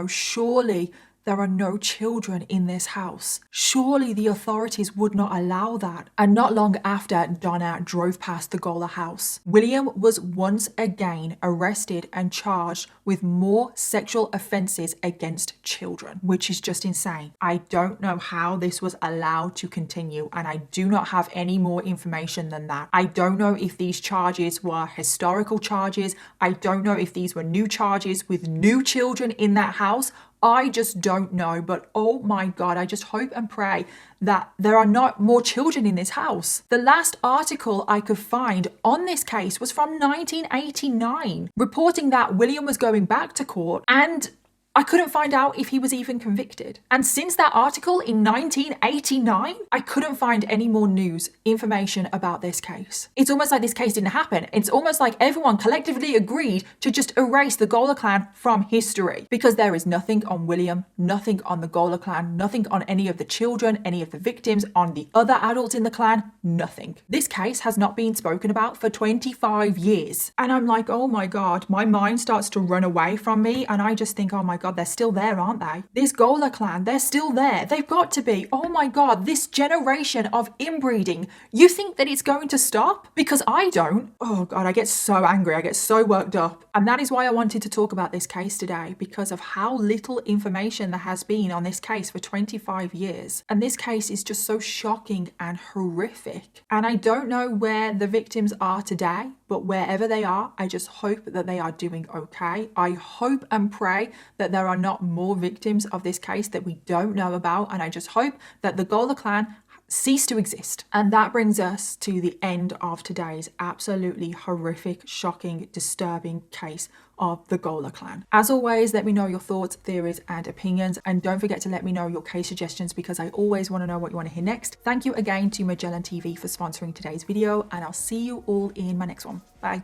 surely there are no children in this house. Surely the authorities would not allow that. And not long after Donna drove past the Gоlеr house, William was once again arrested and charged with more sexual offences against children, which is just insane. I don't know how this was allowed to continue, and I do not have any more information than that. I don't know if these charges were historical charges. I don't know if these were new charges with new children in that house. I just don't know, but oh my God, I just hope and pray that there are not more children in this house. The last article I could find on this case was from 1989, reporting that William was going back to court, and I couldn't find out if he was even convicted. And since that article in 1989, I couldn't find any more news, information about this case. It's almost like this case didn't happen. It's almost like everyone collectively agreed to just erase the Gоlер clan from history, because there is nothing on William, nothing on the Gоlер clan, nothing on any of the children, any of the victims, on the other adults in the clan, nothing. This case has not been spoken about for 25 years. And I'm like, oh my God, my mind starts to run away from me, and I just think, oh my God, they're still there, aren't they? This Gоlеr clan, they're still there. They've got to be. Oh my God, this generation of inbreeding. You think that it's going to stop? Because I don't. Oh God, I get so angry. I get so worked up. And that is why I wanted to talk about this case today, because of how little information there has been on this case for 25 years. And this case is just so shocking and horrific. And I don't know where the victims are today, but wherever they are, I just hope that they are doing okay. I hope and pray that there are not more victims of this case that we don't know about. And I just hope that the Gоlер clan cease to exist. And that brings us to the end of today's absolutely horrific, shocking, disturbing case of the Gоlер clan. As always, let me know your thoughts, theories, and opinions. And don't forget to let me know your case suggestions, because I always want to know what you want to hear next. Thank you again to Magellan TV for sponsoring today's video, and I'll see you all in my next one. Bye.